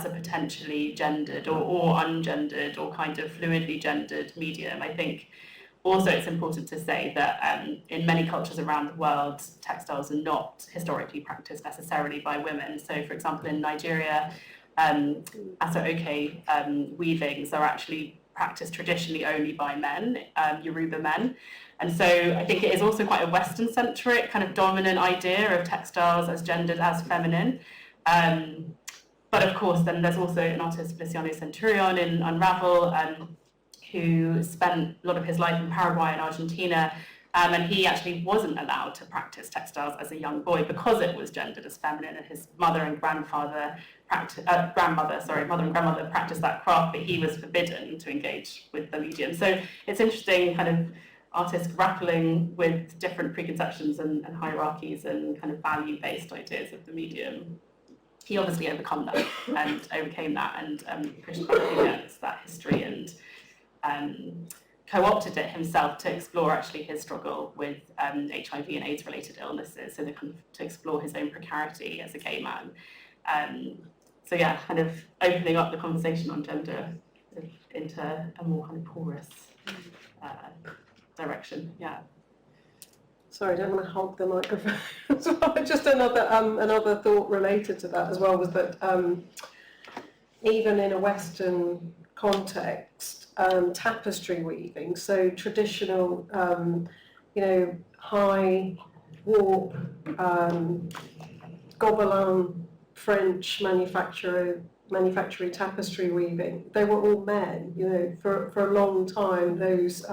a potentially gendered or ungendered or kind of fluidly gendered medium. I think also it's important to say that in many cultures around the world, textiles are not historically practiced necessarily by women. So, for example, in Nigeria, aso-oke weavings are actually practiced traditionally only by men, Yoruba men. And so I think it is also quite a Western-centric kind of dominant idea of textiles as gendered, as feminine. But of course, then there's also an artist, Feliciano Centurion in Unravel, who spent a lot of his life in Paraguay and Argentina, and he actually wasn't allowed to practice textiles as a young boy because it was gendered as feminine, and his mother and grandmother practiced that craft, but he was forbidden to engage with the medium. So it's interesting, kind of artists grappling with different preconceptions and hierarchies and kind of value-based ideas of the medium. He obviously overcame that and pushed back against that history and co-opted it himself to explore actually his struggle with HIV and AIDS-related illnesses, so to explore his own precarity as a gay man. So yeah, kind of opening up the conversation on gender into a more kind of porous direction. Yeah. Sorry, I don't want to hog the microphone. So just another thought related to that as well was that even in a Western context, tapestry weaving, so traditional, high warp, Gobelin French manufacturing tapestry weaving, they were all men. For a long time, those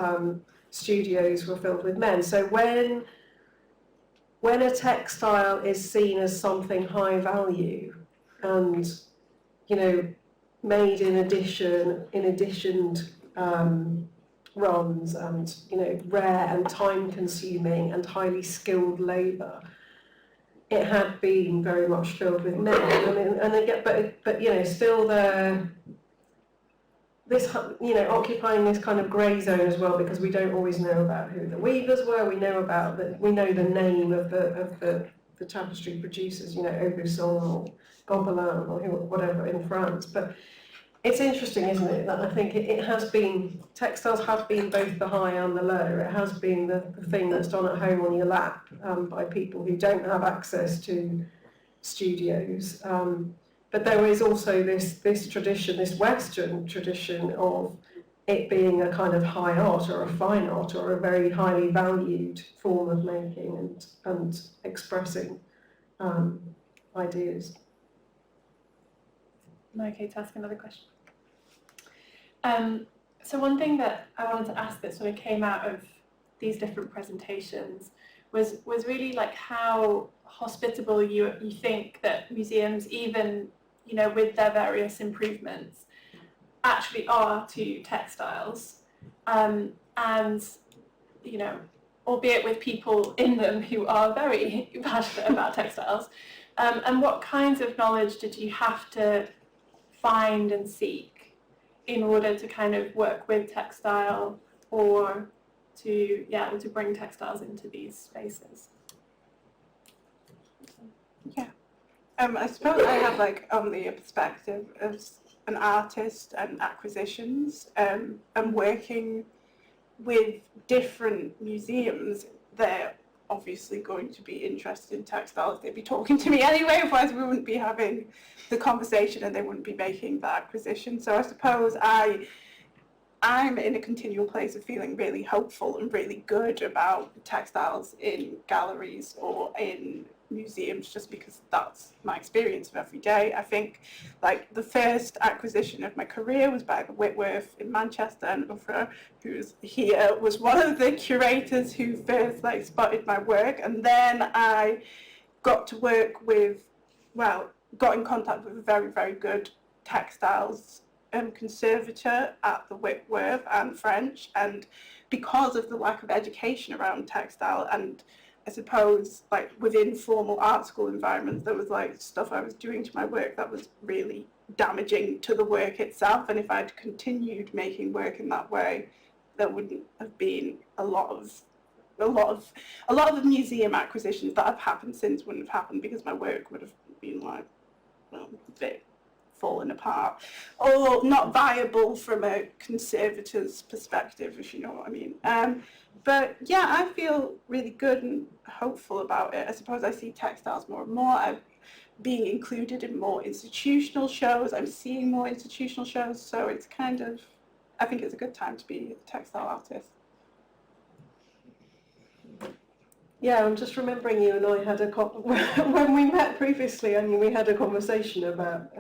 studios were filled with men. So when a textile is seen as something high value and made in editioned runs and rare and time consuming and highly skilled labour, it had been very much filled with men. Still occupying this kind of grey zone as well, because we don't always know about who the weavers were. We know the name of the tapestry producers, Aubusson or Gobelin or whatever in France. But it's interesting, isn't it, that I think it has been, textiles have been both the high and the low. It has been the thing that's done at home on your lap by people who don't have access to studios. But there is also this tradition, this Western tradition of it being a kind of high art or a fine art or a very highly valued form of making and expressing ideas. Am I okay to ask another question? So one thing that I wanted to ask that sort of came out of these different presentations was really like how hospitable you think that museums, even with their various improvements, actually are to textiles, and albeit with people in them who are very passionate about textiles, and what kinds of knowledge did you have to find and seek in order to kind of work with textile or to bring textiles into these spaces? Yeah. I suppose I have only a perspective as an artist and acquisitions, and working with different museums. They're obviously going to be interested in textiles. They'd be talking to me anyway, otherwise we wouldn't be having the conversation and they wouldn't be making the acquisition. So I suppose I'm in a continual place of feeling really hopeful and really good about textiles in galleries or in museums, just because that's my experience of every day. I think the first acquisition of my career was by the Whitworth in Manchester, and Ufra, who's here, was one of the curators who first spotted my work, and then I got to work with, got in contact with a very, very good textiles conservator at the Whitworth, and French, and because of the lack of education around textile, and I suppose within formal art school environments, there was stuff I was doing to my work that was really damaging to the work itself, and if I'd continued making work in that way, there wouldn't have been a lot of the museum acquisitions that have happened since wouldn't have happened, because my work would have been a bit fallen apart, or not viable from a conservator's perspective, if you know what I mean. But yeah, I feel really good and hopeful about it. I suppose I see textiles more and more. I'm being included in more institutional shows. I'm seeing more institutional shows, so it's kind of, I think it's a good time to be a textile artist. Yeah, I'm just remembering you and I had when we met previously, and we had a conversation about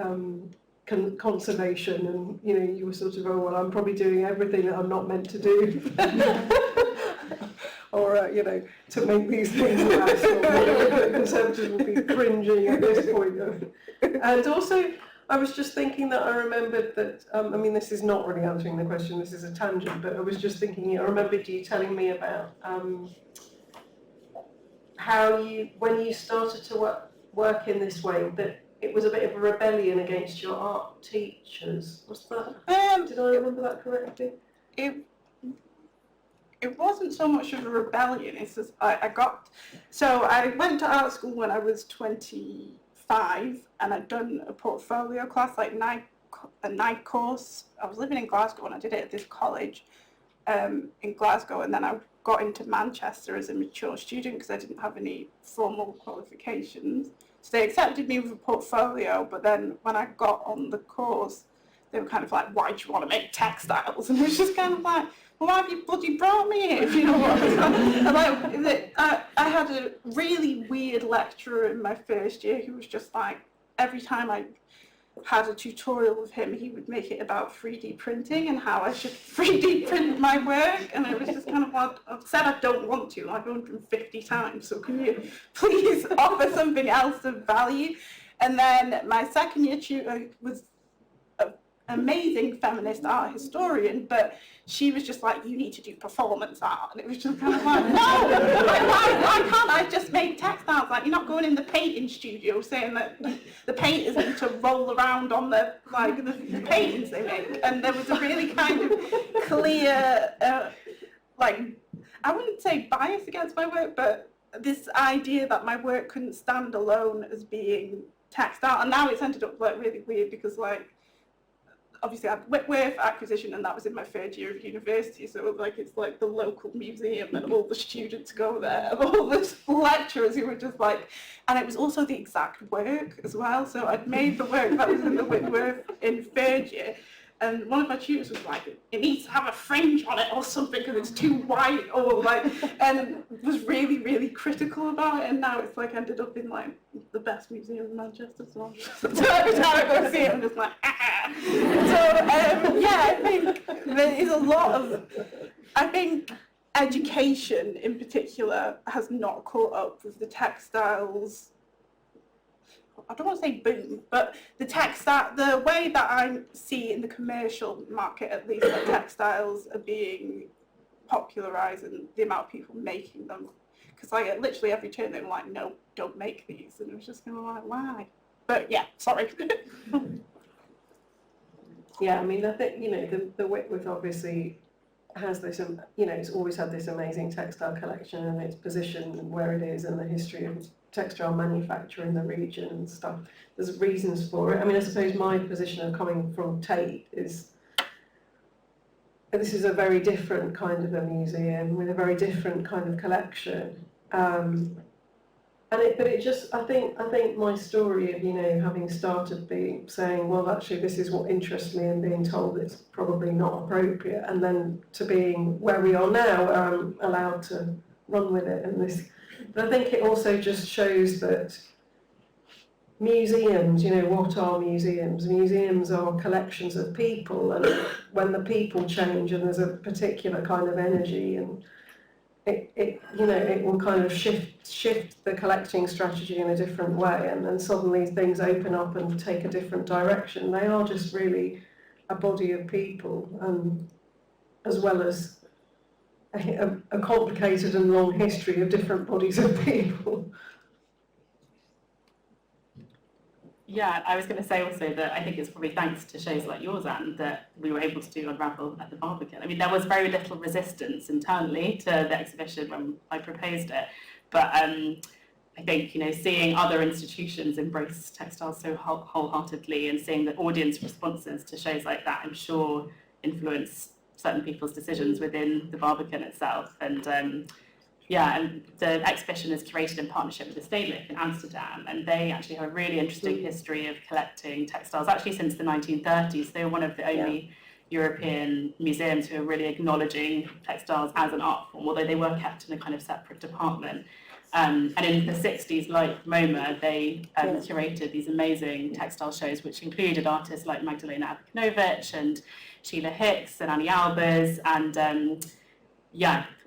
conservation, and you were sort of, oh well, I'm probably doing everything that I'm not meant to do, or to make these things last. The Conservatives would be cringing at this point. And also, I was just thinking that I remembered that. I mean, this is not really answering the question. This is a tangent, but I was just thinking. I remembered you telling me about. How when you started to work in this way, that it was a bit of a rebellion against your art teachers. Was that? Did I remember that correctly? It wasn't so much of a rebellion. It's just I went to art school when I was 25, and I'd done a portfolio class, like a night course. I was living in Glasgow and I did it at this college in Glasgow, and then I got into Manchester as a mature student because I didn't have any formal qualifications. So they accepted me with a portfolio, but then when I got on the course, they were kind of like, why do you want to make textiles? And it was just kind of like, well, why have you bloody brought me here, if you know what I mean? I had a really weird lecturer in my first year who was just like, every time I had a tutorial with him, he would make it about 3D printing and how I should 3D print my work, and it was just kind of like, I've said I don't want to like 150 times, so can you please offer something else of value? And then my second year tutor was an amazing feminist art historian, but she was just like, you need to do performance art, and it was just kind of like, no, why can't I just make textiles? Like, you're not going in the painting studio saying that the painters need to roll around on the paintings they make. And there was a really kind of clear, I wouldn't say bias against my work, but this idea that my work couldn't stand alone as being textile. And now it's ended up like really weird because obviously I had Whitworth acquisition, and that was in my third year of university, so it's like the local museum and all the students go there and all the lecturers who were just like, and it was also the exact work as well, so I'd made the work that was in the Whitworth in third year, and one of my tutors was like, it needs to have a fringe on it or something because it's too white, or and was really, really critical about it, and now it's ended up in the best museum in Manchester, so every time I go see it, I'm just like, ah. So I think there is a lot of, I think education in particular has not caught up with the textiles. I don't want to say boom, but the way that I see in the commercial market, at least, that textiles are being popularised and the amount of people making them. Because literally every turn they were like, no, don't make these, and it was just kind of like, why? But yeah, sorry. Yeah, I mean, I think the Whitworth obviously has this, it's always had this amazing textile collection, and its position and where it is, and the history of textile manufacture in the region and stuff. There's reasons for it. I mean, I suppose my position of coming from Tate is, this is a very different kind of a museum with a very different kind of collection. But it just, I think my story of, having started saying, well, actually this is what interests me, and being told it's probably not appropriate, and then to being where we are now, where I'm allowed to run with it, and this. But I think it also just shows that museums, what are museums? Museums are collections of people, and when the people change and there's a particular kind of energy, and it will kind of shift the collecting strategy in a different way, and then suddenly things open up and take a different direction. They are just really a body of people, as well as a complicated and long history of different bodies of people. Yeah, I was going to say also that I think it's probably thanks to shows like yours, Anne, that we were able to do Unravel at the Barbican. I mean, there was very little resistance internally to the exhibition when I proposed it, but I think, seeing other institutions embrace textiles so wholeheartedly, and seeing the audience responses to shows like that, I'm sure influence certain people's decisions within the Barbican itself. And and the exhibition is curated in partnership with the Stedelijk in Amsterdam, and they actually have a really interesting history of collecting textiles, actually since the 1930s. They were one of the only, European museums who are really acknowledging textiles as an art form, although they were kept in a kind of separate department. And in the 60s, like MoMA, they curated these amazing textile shows, which included artists like Magdalena Abakanowicz and Sheila Hicks and Annie Albers. And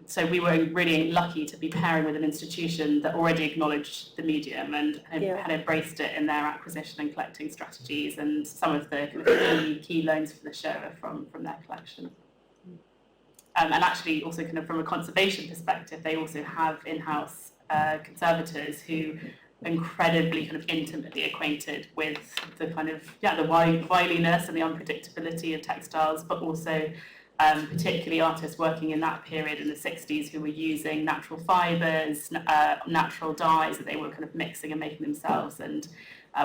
so we were really lucky to be pairing with an institution that already acknowledged the medium and had embraced it in their acquisition and collecting strategies. And some of the kind of key loans for the show are from their collection. And actually, also kind of from a conservation perspective, they also have in-house conservators who are incredibly kind of intimately acquainted with the kind of the wiliness and the unpredictability of textiles, but also particularly artists working in that period in the 60s who were using natural fibres, natural dyes that they were kind of mixing and making themselves, and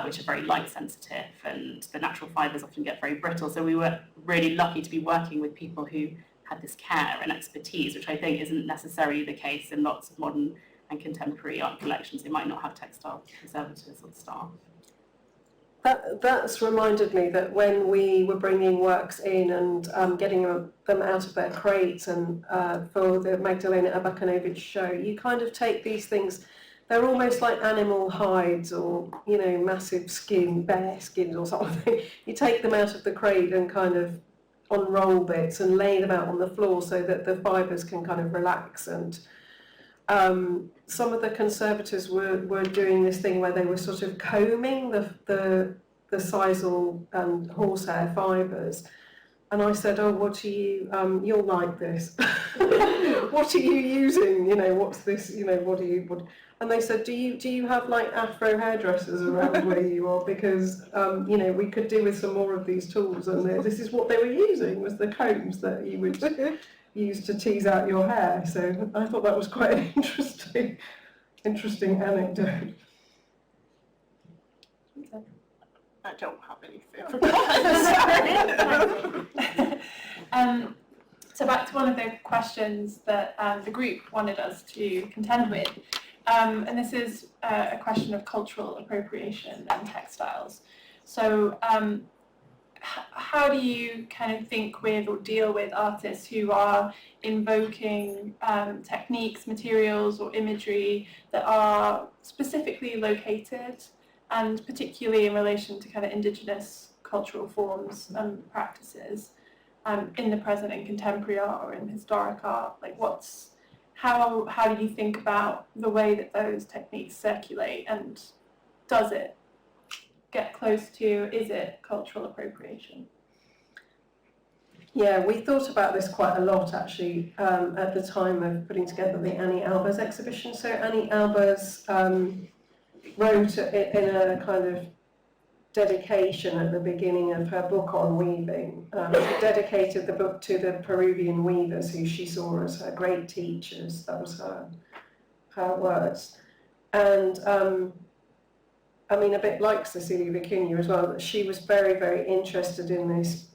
which are very light sensitive, and the natural fibres often get very brittle. So we were really lucky to be working with people who had this care and expertise, which I think isn't necessarily the case in lots of modern and contemporary art collections. They might not have textile conservators or staff. That's reminded me that when we were bringing works in and getting them out of their crates, and for the Magdalena Abakanowicz show, you kind of take these things, they're almost like animal hides or, massive bear skins or something. You take them out of the crate and kind of unroll bits and lay them out on the floor so that the fibres can kind of relax. And some of the conservators were doing this thing where they were sort of combing the sisal and horsehair fibres, and I said, "Oh, what are you? You'll like this. What are you using? What's this? What are you?" And they said, "Do you have like Afro hairdressers around where you are? Because we could do with some more of these tools." And this is what they were using, was the combs that you would use to tease out your hair. So I thought that was quite an interesting anecdote. I don't have anything. So back to one of the questions that the group wanted us to contend with, and this is a question of cultural appropriation and textiles. So how do you kind of think with or deal with artists who are invoking techniques, materials or imagery that are specifically located, and particularly in relation to kind of indigenous cultural forms and practices in the present and contemporary art or in historic art? Like how do you think about the way that those techniques circulate, and does it get close to, is it cultural appropriation? Yeah, we thought about this quite a lot actually at the time of putting together the Annie Albers exhibition. So Annie Albers wrote in a kind of dedication at the beginning of her book on weaving. She dedicated the book to the Peruvian weavers who she saw as her great teachers. That was her words. And a bit like Cecilia Vicuña as well, that she was very, very interested in this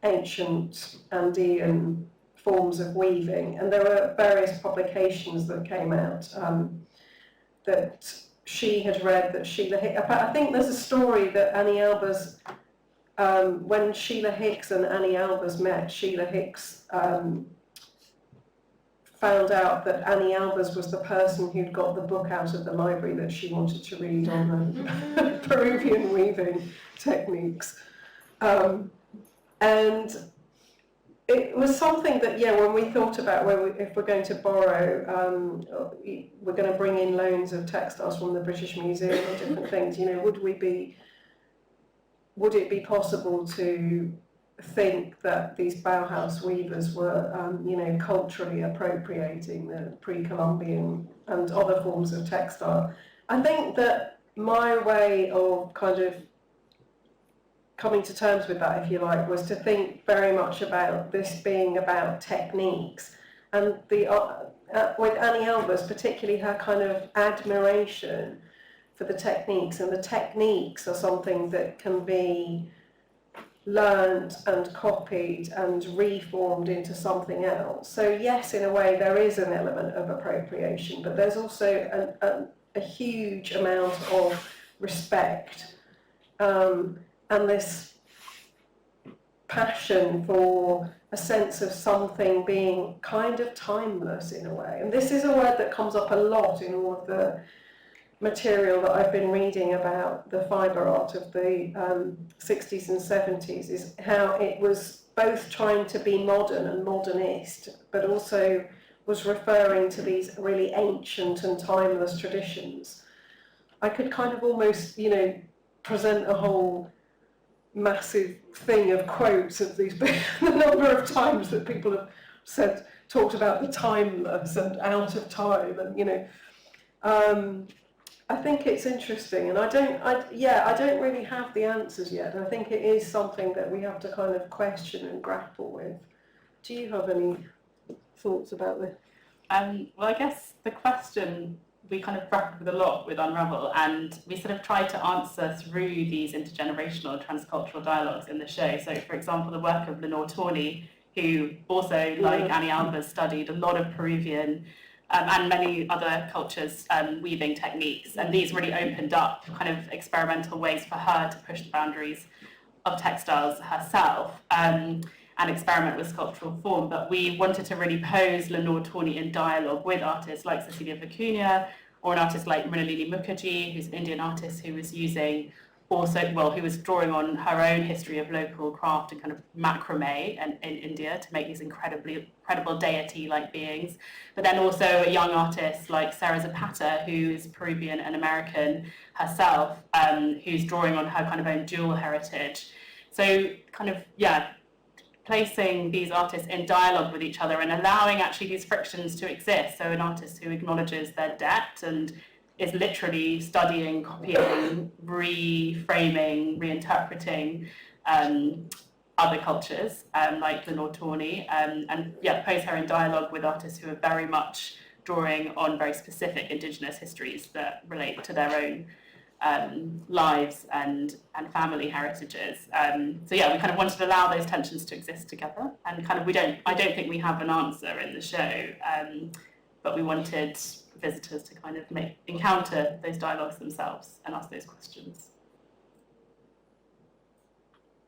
ancient Andean forms of weaving. And there were various publications that came out that she had read, that Sheila Hicks, I think there's a story that Annie Albers, when Sheila Hicks and Annie Albers met, Sheila Hicks found out that Annie Albers was the person who'd got the book out of the library that she wanted to read on the Peruvian weaving techniques. And it was something that, when we thought about if we're going to borrow, we're going to bring in loans of textiles from the British Museum or different things, would it be possible to think that these Bauhaus weavers were, culturally appropriating the pre-Columbian and other forms of textile? I think that my way of kind of coming to terms with that, if you like, was to think very much about this being about techniques, and with Annie Albers, particularly her kind of admiration for the techniques, and the techniques are something that can be learned and copied and reformed into something else. So yes, in a way there is an element of appropriation, but there's also a huge amount of respect and this passion for a sense of something being kind of timeless in a way. And this is a word that comes up a lot in all of the material that I've been reading about the fibre art of the 60s and 70s, is how it was both trying to be modern and modernist, but also was referring to these really ancient and timeless traditions. I could kind of almost, present a whole massive thing of quotes of these, the number of times that people have talked about the timeless and out of time, and I think it's interesting, and I don't really have the answers yet. I think it is something that we have to kind of question and grapple with. Do you have any thoughts about this? Well, I guess the question we kind of grappled with a lot with Unravel, and we sort of tried to answer through these intergenerational transcultural dialogues in the show. So, for example, the work of Lenore Tawney, who also, like Annie Albers, studied a lot of Peruvian and many other cultures' weaving techniques, and these really opened up kind of experimental ways for her to push the boundaries of textiles herself and experiment with sculptural form. But we wanted to really pose Lenore Tawney in dialogue with artists like Cecilia Vicuña, or an artist like Mrinalini Mukherjee, who's an Indian artist who was who was drawing on her own history of local craft and kind of macrame in India to make these incredible deity-like beings. But then also a young artist like Sarah Zapata, who's Peruvian and American herself, who's drawing on her kind of own dual heritage. So kind of, placing these artists in dialogue with each other and allowing actually these frictions to exist. So an artist who acknowledges their debt and is literally studying, copying, reframing, reinterpreting other cultures, like Lenore Tawney, and pose her in dialogue with artists who are very much drawing on very specific Indigenous histories that relate to their own lives and family heritages. We kind of wanted to allow those tensions to exist together, and kind of I don't think we have an answer in the show, but we wanted visitors to kind of encounter those dialogues themselves and ask those questions.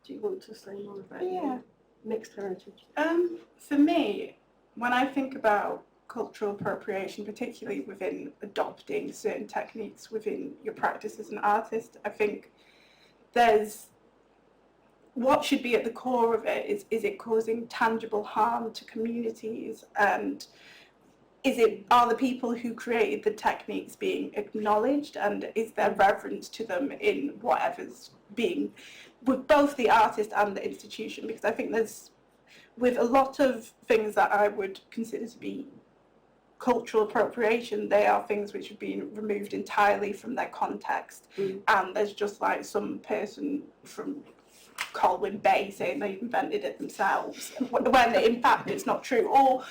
Do you want to say more about mixed heritage? For me, when I think about cultural appropriation, particularly within adopting certain techniques within your practice as an artist, I think there's what should be at the core of it is it causing tangible harm to communities, and are the people who created the techniques being acknowledged, and is there reverence to them in whatever's being with both the artist and the institution? Because I think there's, with a lot of things that I would consider to be cultural appropriation, they are things which have been removed entirely from their context, and there's just like some person from Colwyn Bay saying they've invented it themselves, when in fact it's not true, or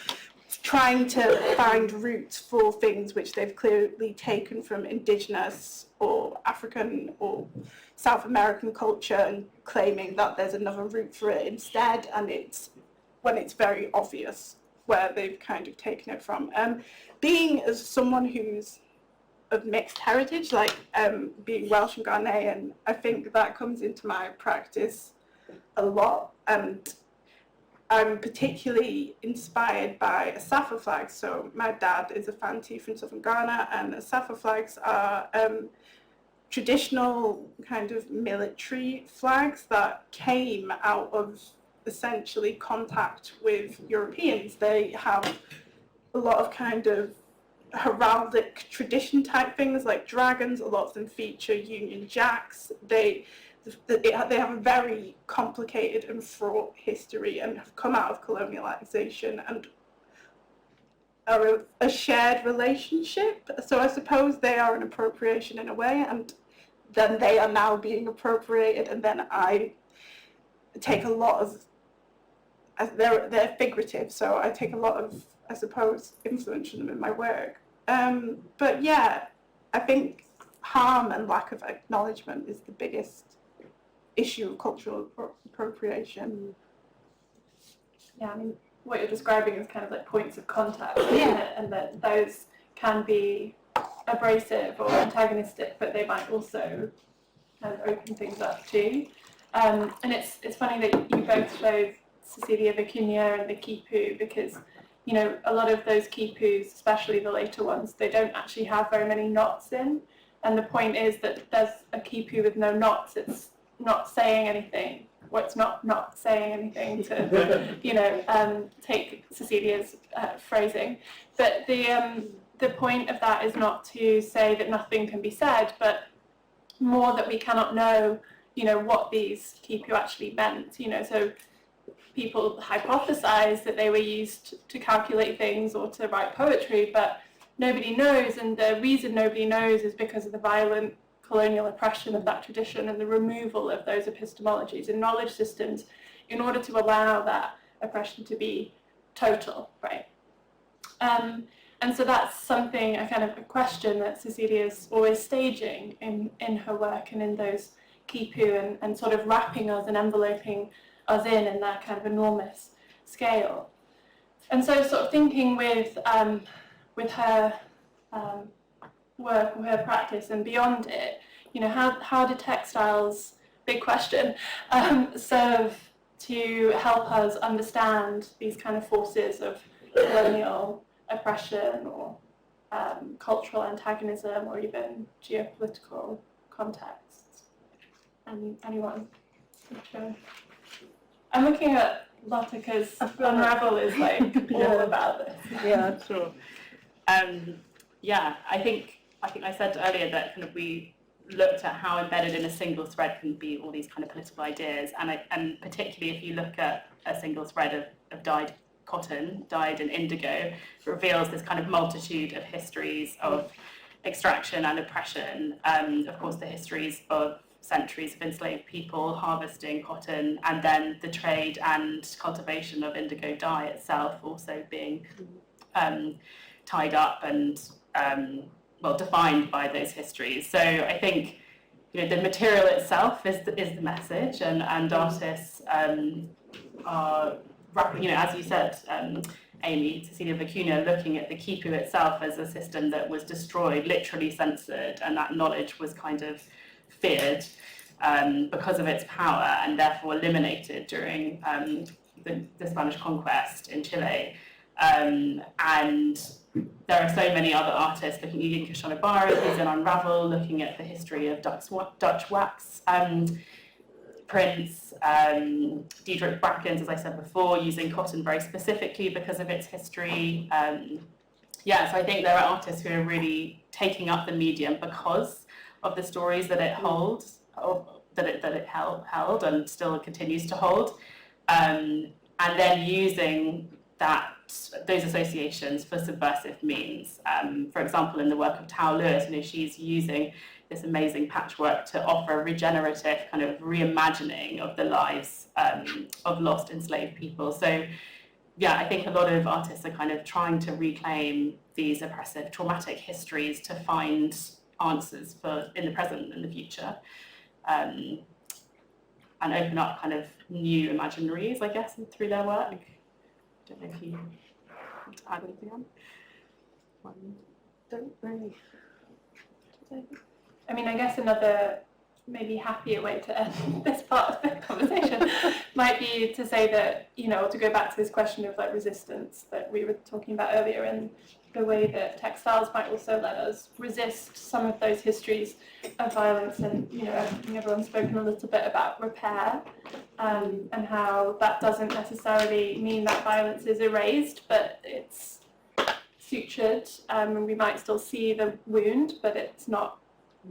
trying to find roots for things which they've clearly taken from Indigenous or African or South American culture and claiming that there's another root for it instead, and it's when it's very obvious where they've kind of taken it from. Being as someone who's of mixed heritage, like being Welsh and Ghanaian, I think that comes into my practice a lot, and I'm particularly inspired by Asafa flags. So my dad is a Fanti from southern Ghana, and Asafa flags are traditional kind of military flags that came out of essentially contact with Europeans. They have a lot of kind of heraldic tradition type things like dragons. A lot of them feature Union Jacks. They have a very complicated and fraught history and have come out of colonialization and are a shared relationship. So I suppose they are an appropriation in a way, and then they are now being appropriated, and then I take a lot of, they're figurative, so I take a lot of, I suppose, influence from them in my work. But yeah, I think harm and lack of acknowledgement is the biggest issue of cultural appropriation. Yeah, I mean, what you're describing is kind of like points of contact, isn't it? And that those can be abrasive or antagonistic, but they might also kind of open things up too. And it's funny that you both showed Cecilia Vicuña and the quipu, because a lot of those quipus, especially the later ones, they don't actually have very many knots in. And the point is that there's a quipu with no knots. It's not saying anything. Well, it's not saying anything to, take Cecilia's phrasing. But the point of that is not to say that nothing can be said, but more that we cannot know, what these quipu actually meant. So people hypothesize that they were used to calculate things or to write poetry, but nobody knows, and the reason nobody knows is because of the violent colonial oppression of that tradition and the removal of those epistemologies and knowledge systems in order to allow that oppression to be total, right? And so that's something, a kind of a question that Cecilia's always staging in her work and in those quipu, and sort of wrapping us and enveloping us in that kind of enormous scale. And so sort of thinking with her work or her practice and beyond it, how do textiles, big question, serve to help us understand these kind of forces of colonial oppression or cultural antagonism or even geopolitical contexts? Anyone? Sure. I'm looking at Lotte because Unravel is all about this. Yeah. Sure. I think I said earlier that kind of we looked at how embedded in a single thread can be all these kind of political ideas, and particularly if you look at a single thread of dyed cotton, dyed in indigo, it reveals this kind of multitude of histories of extraction and oppression. Of course, the histories of centuries of enslaved people harvesting cotton, and then the trade and cultivation of indigo dye itself also being tied up and defined by those histories. So I think the material itself is the message, and artists are, as you said, Amy, Cecilia Vicuña, looking at the quipu itself as a system that was destroyed, literally censored, and that knowledge was kind of feared because of its power, and therefore eliminated during the Spanish conquest in Chile. And there are so many other artists looking at Kishon Obari, who's in Unravel, looking at the history of Dutch wax prints, Diedrich Brackens, as I said before, using cotton very specifically because of its history. So I think there are artists who are really taking up the medium because of the stories that it holds, or that it held and still continues to hold, and then using those associations for subversive means. For example, in the work of Tao Lewis, she's using this amazing patchwork to offer a regenerative kind of reimagining of the lives of lost enslaved people. So I think a lot of artists are kind of trying to reclaim these oppressive, traumatic histories to find answers in the present and the future, and open up kind of new imaginaries, I guess, through their work. I don't know if you want to add anything on. Don't really. I mean, I guess another maybe happier way to end this part of the conversation might be to say that, to go back to this question of resistance that we were talking about earlier, and the way that textiles might also let us resist some of those histories of violence. And I think everyone's spoken a little bit about repair, and how that doesn't necessarily mean that violence is erased, but it's sutured, and we might still see the wound, but it's not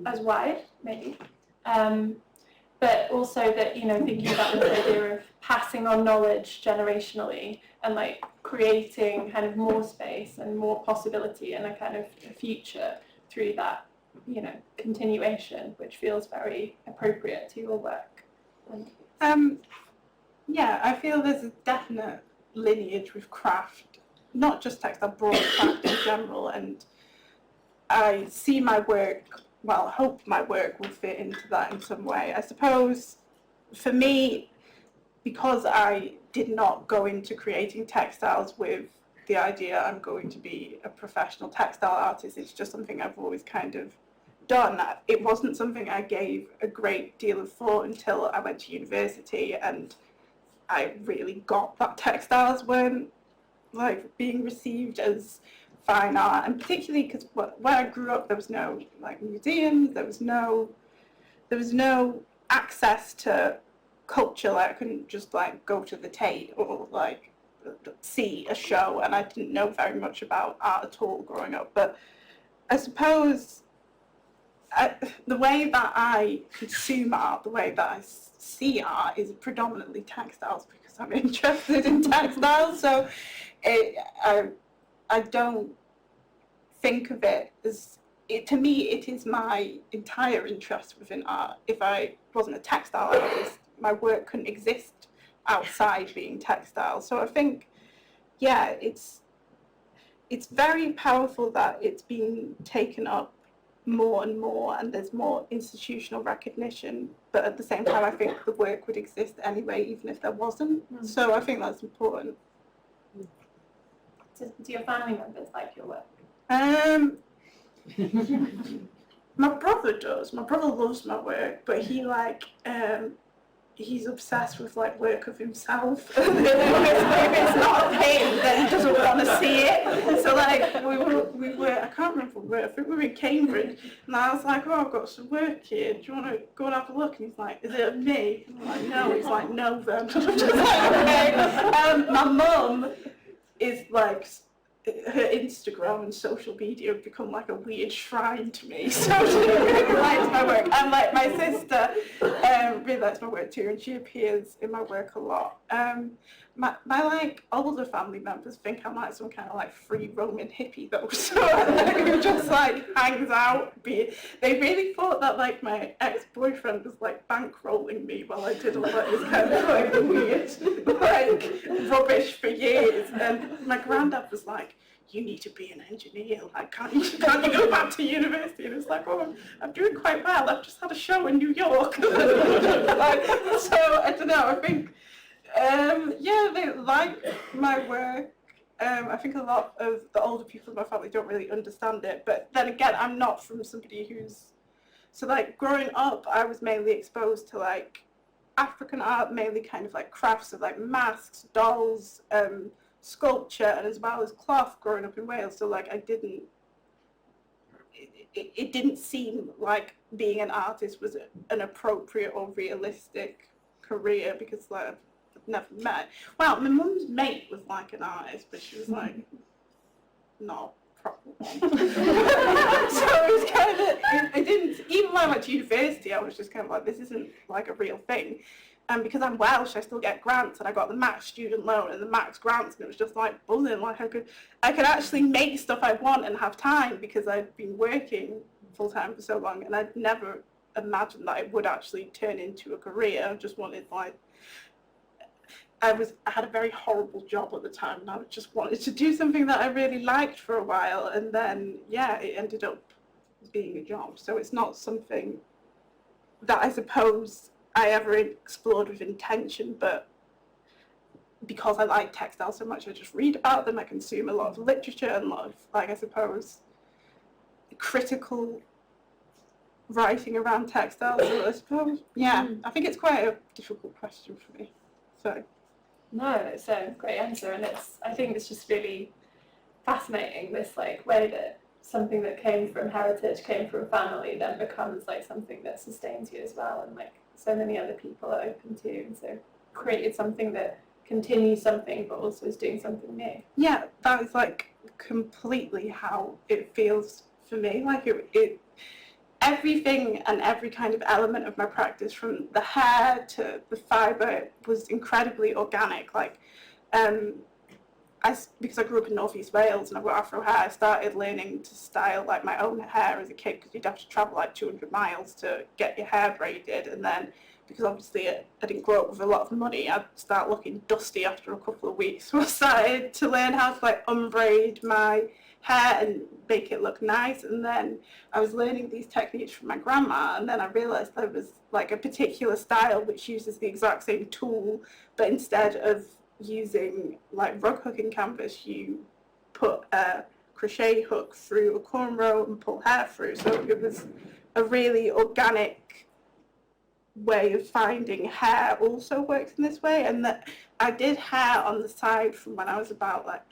as wide, maybe. But also that, thinking about this idea of passing on knowledge generationally and creating kind of more space and more possibility and a kind of a future through that, continuation, which feels very appropriate to your work. I feel there's a definite lineage with craft, not just textile, broad craft in general, and I see my work, hope my work will fit into that in some way. I suppose for me, because I did not go into creating textiles with the idea I'm going to be a professional textile artist, it's just something I've always kind of done, it wasn't something I gave a great deal of thought until I went to university, and I really got that textiles weren't like being received as fine art, and particularly because where I grew up there was no like museums, there was no access to culture. Like I couldn't just like go to the Tate or like see a show, and I didn't know very much about art at all growing up. But I suppose the way that I consume art, the way that I see art is predominantly textiles because I'm interested in textiles. So I don't think of it as, to me, it is my entire interest within art. If I wasn't a textile artist, my work couldn't exist outside being textile. So I think, yeah, it's very powerful that it's being taken up more and more, and there's more institutional recognition, but at the same time I think the work would exist anyway even if there wasn't. So I think that's important. Do your family members like your work? My brother does. My brother loves my work, but he he's obsessed with like work of himself. If it's not him, then he doesn't want to see it. So like we were I can't remember where, I think we were in Cambridge, and I was like, oh, I've got some work here, do you want to go and have a look? And he's like, is it of me? And I'm like, no. He's like, no then. I'm just like, okay. My mum is like, her Instagram and social media have become like a weird shrine to me, so she really likes my work. And like my sister really likes my work too, and she appears in my work a lot. My like older family members think I'm like some kind of like free roaming hippie though, so who just like hangs out. They really thought that like my ex-boyfriend was like bankrolling me while I did all like this kind of like weird like rubbish for years. And my granddad was like, you need to be an engineer, like can't you go back to university? And it's like, oh, I'm doing quite well, I've just had a show in New York. Like, so I don't know, I think yeah, they like my work. I think a lot of the older people in my family don't really understand it, but then again, I'm not from somebody who's, so like growing up I was mainly exposed to like African art, mainly kind of like crafts of like masks, dolls, sculpture, and as well as cloth growing up in Wales. So like it didn't seem like being an artist was an appropriate or realistic career, because like I've never met, well, my mum's mate was like an artist, but she was like not a proper one. So it was kind of, I didn't, even when I went to university I was just kind of like, this isn't like a real thing. And because I'm Welsh, I still get grants, and I got the max student loan and the max grants, and it was just like buzzing. Like I could actually make stuff I want and have time, because I'd been working full time for so long, and I'd never imagined that it would actually turn into a career. I just wanted like, I had a very horrible job at the time, and I just wanted to do something that I really liked for a while, and then yeah, it ended up being a job. So it's not something that I suppose I ever explored with intention, but because I like textiles so much, I just read about them, I consume a lot of literature and a lot of, like, I suppose, critical writing around textiles. So I suppose, yeah, I think it's quite a difficult question for me. So. No, it's a great answer, and I think it's just really fascinating, this like way that something that came from heritage, came from family, then becomes like something that sustains you as well, and like so many other people are open to, and so created something that continues something but also is doing something new. Yeah, that is like completely how it feels for me. Like it everything and every kind of element of my practice, from the hair to the fibre, was incredibly organic. Like because I grew up in North East Wales and I've got Afro hair, I started learning to style like my own hair as a kid, because you'd have to travel like 200 miles to get your hair braided, and then because obviously I didn't grow up with a lot of money, I'd start looking dusty after a couple of weeks. So I started to learn how to like unbraid my hair and make it look nice, and then I was learning these techniques from my grandma, and then I realised there was like a particular style which uses the exact same tool, but instead of using like rug hooking canvas, you put a crochet hook through a cornrow and pull hair through. So it was a really organic way of finding hair also works in this way, and that I did hair on the side from when I was about like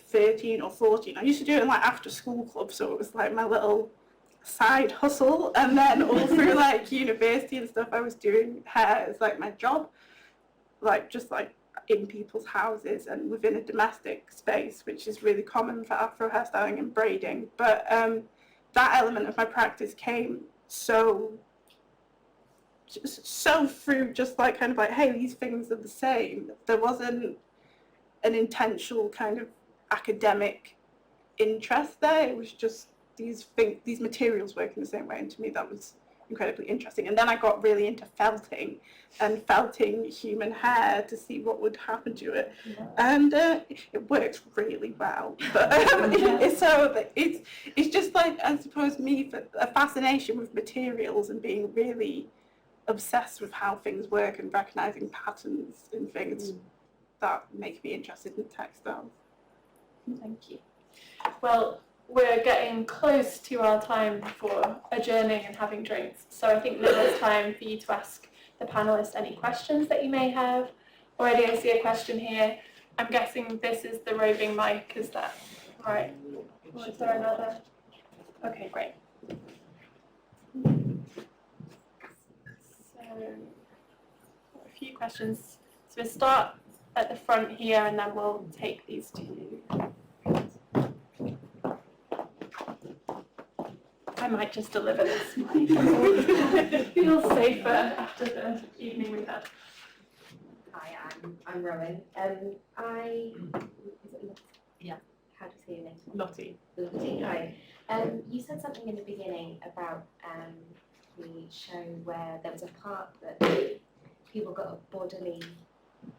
13 or 14. I used to do it in like after school club, so it was like my little side hustle, and then all through like university and stuff I was doing hair as like my job, like just like in people's houses and within a domestic space, which is really common for Afro hairstyling and braiding. But that element of my practice came so through just like kind of like, hey, these things are the same. There wasn't an intentional kind of academic interest there. It was just these materials work in the same way, and to me that was incredibly interesting. And then I got really into felting human hair to see what would happen to it, and it works really well. But it's just like, I suppose, me, for a fascination with materials and being really obsessed with how things work and recognizing patterns in things that make me interested in textiles. Thank you. Well, we're getting close to our time for adjourning and having drinks, so I think now it's time for you to ask the panellists any questions that you may have. Already I see a question here. I'm guessing this is the roving mic, is that right? Or is there another? Okay, great. So, a few questions. So we'll start at the front here, and then we'll take these two. I might just deliver this mic. Feel safer after the evening we've had. Hi, I'm Rowan. Yeah. How do you say your name? Lottie. Lottie. Hi. You said something in the beginning about the show where there was a part that people got a bodily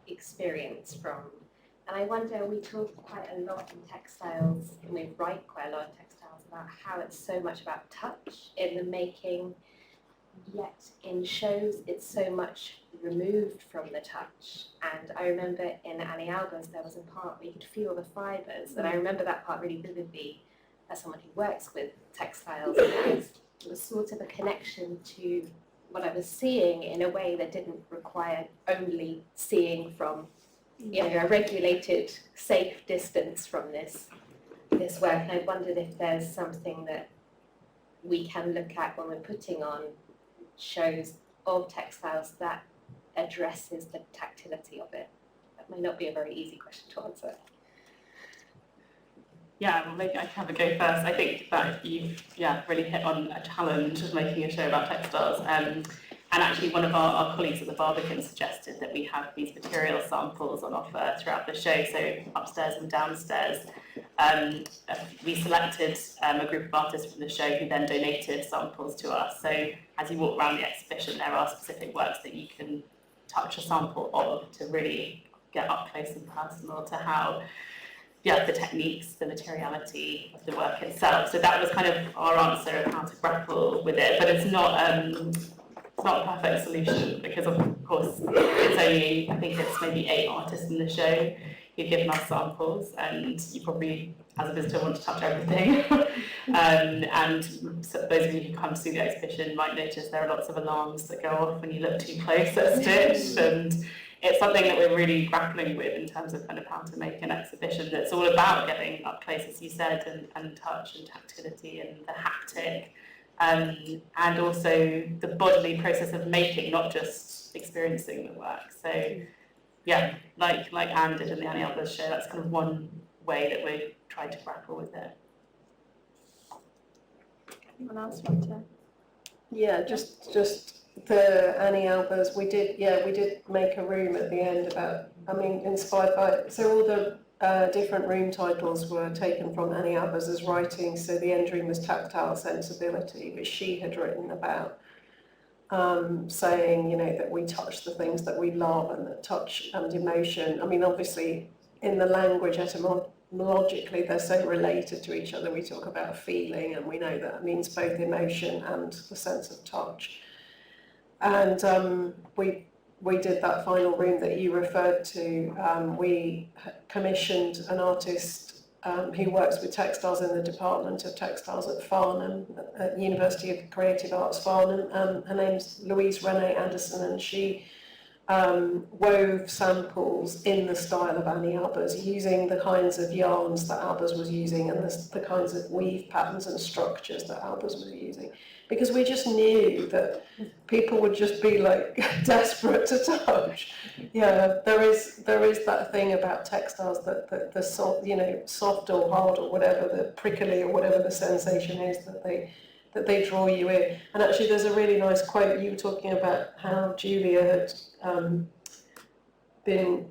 experience from, and I wonder, we talk quite a lot in textiles, and we write quite a lot in textiles about how it's so much about touch in the making, yet in shows it's so much removed from the touch. And I remember in Annie Alba's there was a part where you could feel the fibres, and I remember that part really vividly as someone who works with textiles, and it was sort of a connection to what I was seeing in a way that didn't require only seeing from, you know, a regulated, safe distance from this work. And I wondered if there's something that we can look at when we're putting on shows of textiles that addresses the tactility of it. That may not be a very easy question to answer. Yeah, well, maybe I can have a go first. I think that you've really hit on a challenge of making a show about textiles. And actually one of our colleagues at the Barbican suggested that we have these material samples on offer throughout the show, so upstairs and downstairs. We selected a group of artists from the show who then donated samples to us. So as you walk around the exhibition, there are specific works that you can touch a sample of to really get up close and personal to how the techniques, the materiality of the work itself. So that was kind of our answer of how to grapple with it. But it's not a perfect solution, because of course it's only, I think it's maybe 8 artists in the show who've given us samples, and you probably, as a visitor, want to touch everything. And so those of you who come to see the exhibition might notice there are lots of alarms that go off when you look too close at a stitch, and it's something that we're really grappling with in terms of kind of how to make an exhibition that's all about getting up close, as you said, and touch and tactility and the haptic, and also the bodily process of making, not just experiencing the work. So yeah, like Anne did in the Annie Alba's show, that's kind of one way that we're trying to grapple with it. Anyone else want to? Yeah, just the Annie Alba's, we did make a room at the end about, inspired by, so all the different room titles were taken from Annie Alba's writing. So the end room was tactile sensibility, which she had written about, saying, that we touch the things that we love, and that touch and emotion. Obviously in the language etymologically they're so related to each other. We talk about feeling, and we know that means both emotion and the sense of touch. And we did that final room that you referred to. We commissioned an artist who works with textiles in the Department of Textiles at Farnham, at University of Creative Arts Farnham. Her name's Louise Renee Anderson, and she wove samples in the style of Annie Abbas, using the kinds of yarns that Abbas was using and the kinds of weave patterns and structures that Abbas was using. Because we just knew that people would just be like desperate to touch. Yeah, there is that thing about textiles that the soft, soft or hard or whatever, the prickly or whatever the sensation is that they draw you in. And actually, there's a really nice quote. You were talking about how Julia had been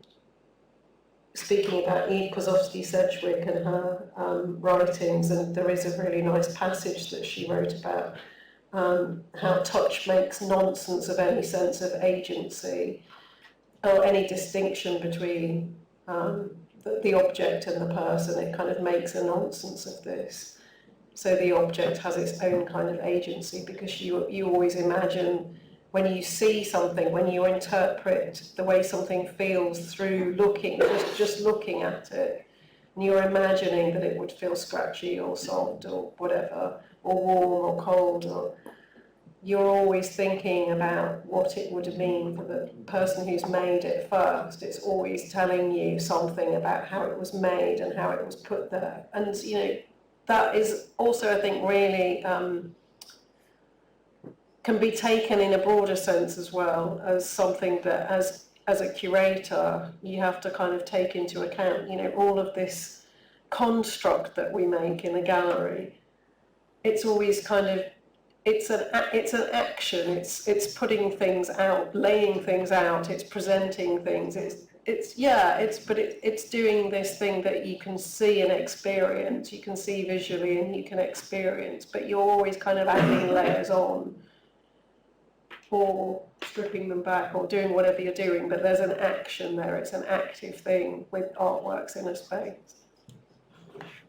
speaking about Eve Kozowski-Sedgwick and her writings, and there is a really nice passage that she wrote about how touch makes nonsense of any sense of agency or any distinction between the object and the person. It kind of makes a nonsense of this. So the object has its own kind of agency, because you always imagine, when you see something, when you interpret the way something feels through looking, just looking at it, and you're imagining that it would feel scratchy or soft or whatever, or warm or cold, or you're always thinking about what it would mean for the person who's made it first. It's always telling you something about how it was made and how it was put there. And, that is also, I think, really can be taken in a broader sense as well, as something that as a curator you have to kind of take into account, all of this construct that we make in a gallery. It's always kind of, it's an action, it's putting things out, laying things out, it's presenting things, it's doing this thing that you can see and experience, you can see visually and you can experience, but you're always kind of adding layers on, or stripping them back, or doing whatever you're doing, but there's an action there, it's an active thing with artworks in a space.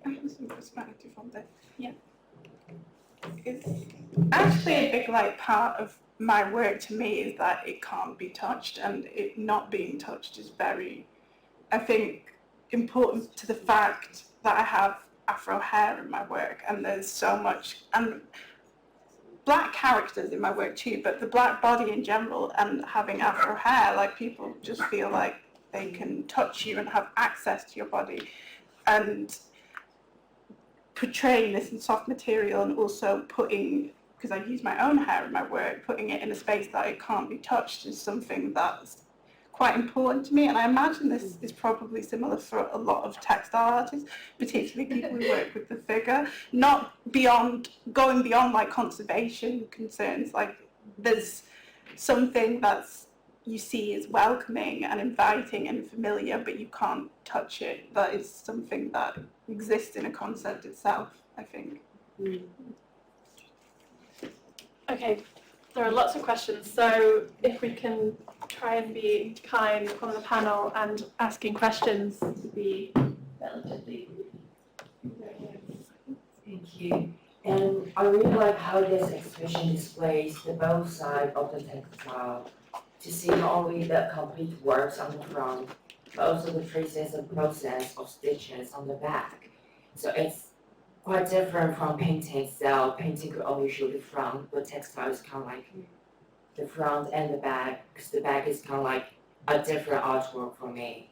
I have some perspective on this. Yeah. It's actually a big part of my work to me is that it can't be touched, and it not being touched is very, I think, important to the fact that I have Afro hair in my work, and there's so much, and black characters in my work too, but the black body in general, and having Afro hair, like, people just feel like they can touch you and have access to your body, and portraying this in soft material, and also putting, because I use my own hair in my work, putting it in a space that it can't be touched is something that's quite important to me. And I imagine this is probably similar for a lot of textile artists, particularly people who work with the figure, not going beyond like conservation concerns. Like, there's something that's you see as welcoming and inviting and familiar, but you can't touch it. That is something that exists in a concept itself, I think. Okay, there are lots of questions, so if we can try and be kind on the panel and asking questions to be relatively. Thank you. And I really like how this exhibition displays the both sides of the textile, to see not only the complete works on the front, but also the traces and process of stitches on the back. So it's quite different from painting itself. Painting could only show the front, but textile is kind of like the front and the back, because the back is kind of like a different artwork for me.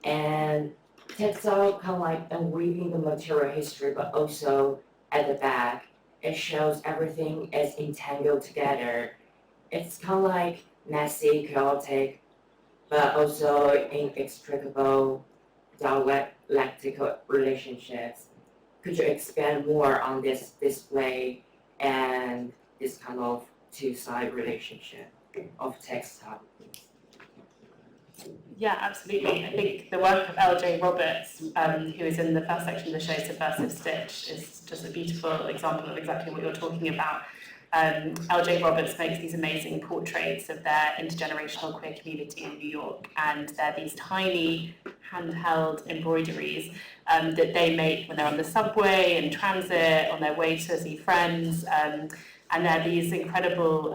And textile kind of like weaving the material history, but also at the back, it shows everything is entangled together. It's kind of like messy, chaotic, but also inextricable, dialectical relationships. Could you expand more on this display and this kind of two-side relationship of textile? Yeah, absolutely. I think the work of L.J. Roberts, who is in the first section of the show, Subversive Stitch, is just a beautiful example of exactly what you're talking about. L.J. Roberts makes these amazing portraits of their intergenerational queer community in New York, and they're these tiny handheld embroideries that they make when they're on the subway, in transit, on their way to see friends, and they're these incredible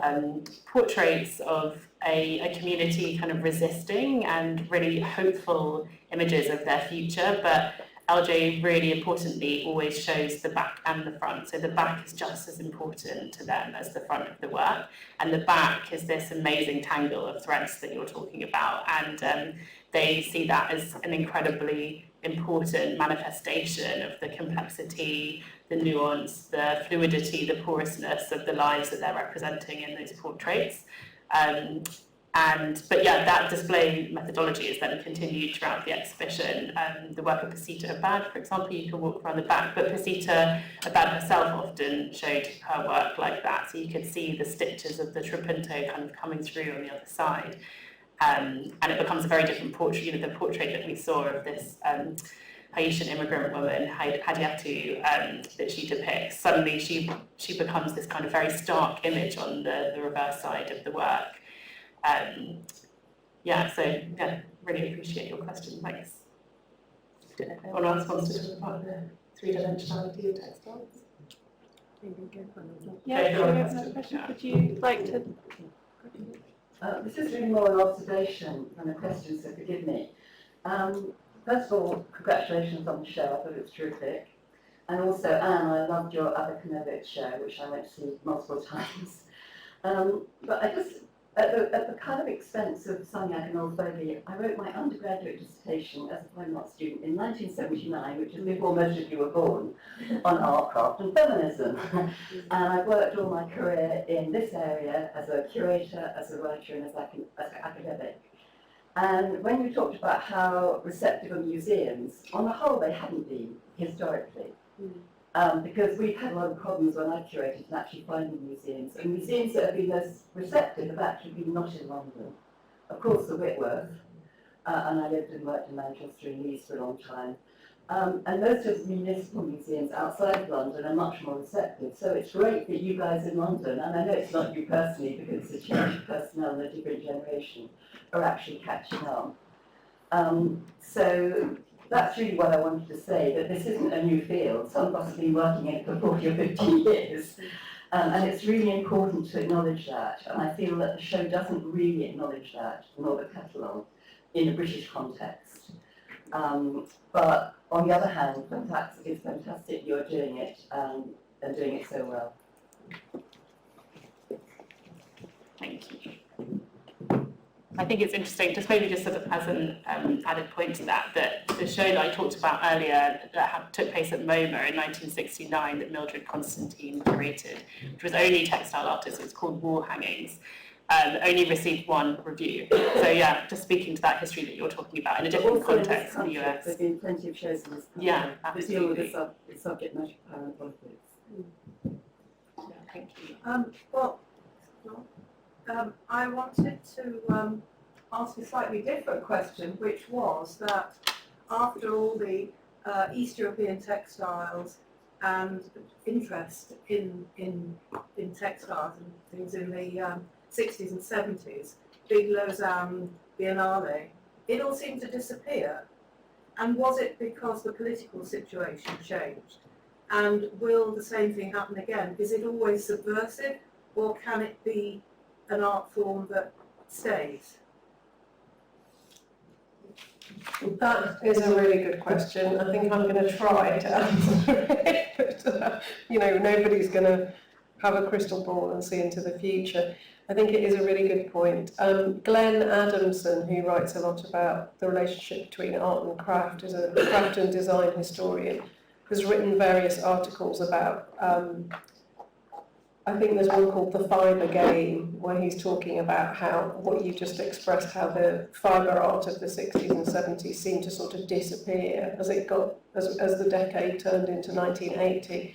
portraits of a community kind of resisting, and really hopeful images of their future, but LJ really importantly always shows the back and the front. So the back is just as important to them as the front of the work. And the back is this amazing tangle of threads that you're talking about. And they see that as an incredibly important manifestation of the complexity, the nuance, the fluidity, the porousness of the lives that they're representing in those portraits. But yeah, that display methodology is then continued throughout the exhibition. The work of Pasita Abad, for example, you can walk around the back, but Pasita Abad herself often showed her work like that, so you could see the stitches of the trapunto kind of coming through on the other side. And it becomes a very different portrait. You know, the portrait that we saw of this Haitian immigrant woman, Hadiatu, that she depicts, suddenly she becomes this kind of very stark image on the reverse side of the work. Really appreciate your question, thanks. I don't know if anyone else wants to talk about the three-dimensionality of textiles? Yeah, would you like to? This is really more an observation than a question, so forgive me. First of all, congratulations on the show, I thought it was terrific. And also, Anne, I loved your Abakanowicz show, which I went to see multiple times. But I just, at the kind of expense of Sagnac and Arnolfini, I wrote my undergraduate dissertation as a fine art student in 1979, which is before most of you were born, on art, craft and feminism. And I worked all my career in this area as a curator, as a writer and as an academic. And when you talked about how receptive are museums, on the whole they haven't been, historically. Because we've had a lot of problems when I've curated in actually finding museums. And museums that have been most receptive have actually been not in London. Of course, the Whitworth, and I lived and worked in Manchester and Leeds for a long time. And most of the municipal museums outside of London are much more receptive. So it's great that you guys in London, and I know it's not you personally because it's a change of personnel and a different generation, are actually catching on. So that's really what I wanted to say, that this isn't a new field. Some of us have been working in it for 40 or 50 years. And it's really important to acknowledge that. And I feel that the show doesn't really acknowledge that, nor the catalogue, in a British context. But on the other hand, it's fantastic you're doing it and doing it so well. Thank you. I think it's interesting, just maybe just as an added point to that the show that I talked about earlier that took place at MoMA in 1969 that Mildred Constantine curated, which was only textile artists, it was called Wall Hangings, only received one review. So yeah, just speaking to that history that you're talking about in a different context in the US. There's been plenty of shows in this country Yeah, that deal with the subject matter of power and politics. Yeah, thank you. I wanted to ask a slightly different question, which was that after all the East European textiles and interest in textiles and things in the 60s and 70s, big Lausanne Biennale, it all seemed to disappear. And was it because the political situation changed? And will the same thing happen again? Is it always subversive, or can it be an art form that stays? That is a really good question. I think I'm going to try to answer it, but nobody's going to have a crystal ball and see into the future. I think it is a really good point. Glenn Adamson, who writes a lot about the relationship between art and craft, is a craft and design historian, has written various articles about I think there's one called The Fibre Game, where he's talking about how, what you just expressed, how the fibre art of the 60s and 70s seemed to sort of disappear as the decade turned into 1980.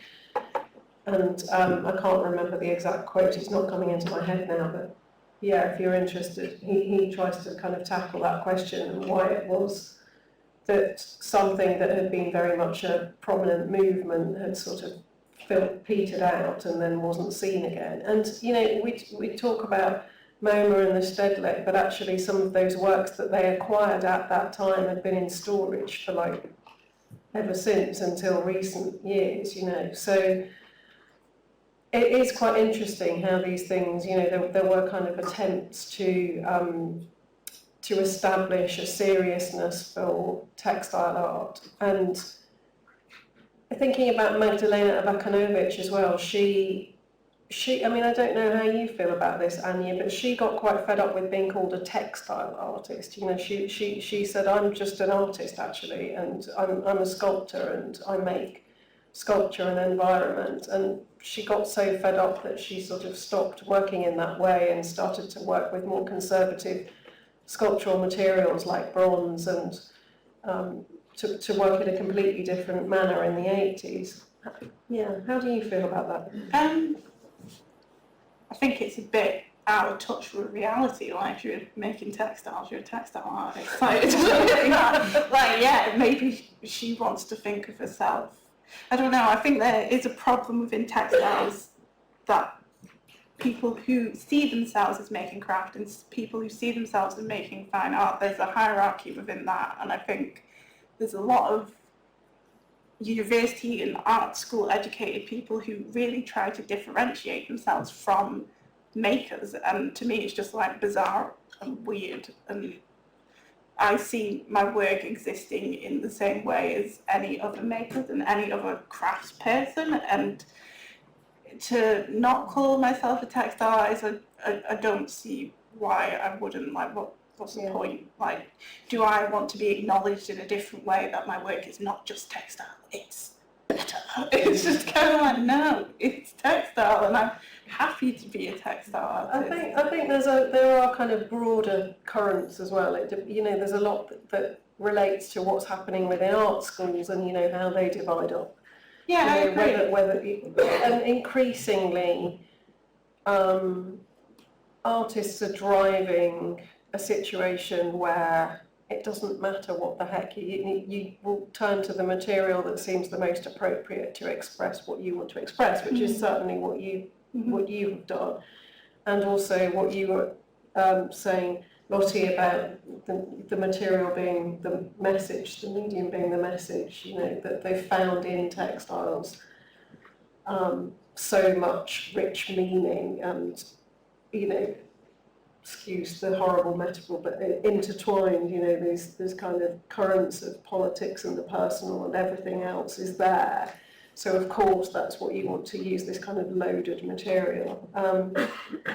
And I can't remember the exact quote, it's not coming into my head now, but yeah, if you're interested, he tries to kind of tackle that question and why it was that something that had been very much a prominent movement had sort of petered out and then wasn't seen again. And we talk about MoMA and the Stedelijk, but actually some of those works that they acquired at that time had been in storage for ever since until recent years. So it is quite interesting how these things, there were kind of attempts to to establish a seriousness for textile art. And thinking about Magdalena Abakanowicz as well, she, I mean, I don't know how you feel about this, Anya, but she got quite fed up with being called a textile artist. You know, she said, I'm just an artist actually, and I'm a sculptor, and I make sculpture and environment. And she got so fed up that she sort of stopped working in that way and started to work with more conservative sculptural materials like bronze, and to work in a completely different manner in the 80s. Yeah, how do you feel about that? I think it's a bit out of touch with reality. Like, if you're making textiles, you're a textile artist. Like, like, yeah, maybe she wants to think of herself. I don't know. I think there is a problem within textiles that people who see themselves as making craft and people who see themselves as making fine art, there's a hierarchy within that. And I think there's a lot of university and art school educated people who really try to differentiate themselves from makers, and to me it's just like bizarre and weird, and I see my work existing in the same way as any other maker and any other crafts person, and to not call myself a textile artist, I don't see why I wouldn't. Like, what's the point? Like, do I want to be acknowledged in a different way that my work is not just textile, it's better? It's just kind of like, no, it's textile, and I'm happy to be a textile artist. I think there are kind of broader currents as well. You know, there's a lot that relates to what's happening within art schools, and you know how they divide up. Yeah, I agree. Whether and increasingly, artists are driving a situation where it doesn't matter what the heck, you will turn to the material that seems the most appropriate to express what you want to express, which is certainly what you've done, and also what you were saying, Lottie, about the material being the message, the medium being the message. You know, that they've found in textiles so much rich meaning, and you know, excuse the horrible metaphor, but intertwined, you know, there's kind of currents of politics and the personal, and everything else is there. So of course that's what you want to use, this kind of loaded material.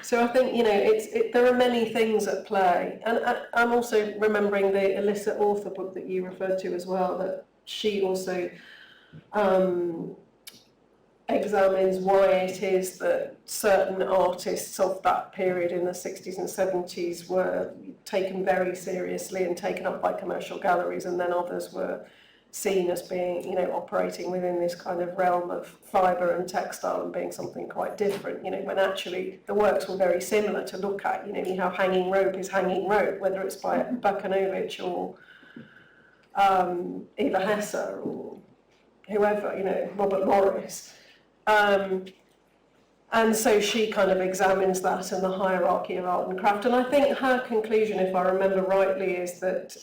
So I think, you know, there are many things at play. And I'm also remembering the Alyssa author book that you referred to as well, that she also examines why it is that certain artists of that period in the 60s and 70s were taken very seriously and taken up by commercial galleries, and then others were seen as being, you know, operating within this kind of realm of fibre and textile and being something quite different, you know, when actually the works were very similar to look at. You know, you have hanging rope is hanging rope, whether it's by Abakanowicz or Eva Hesse or whoever, you know, Robert Morris. And so she kind of examines that and the hierarchy of art and craft. And I think her conclusion, if I remember rightly, is that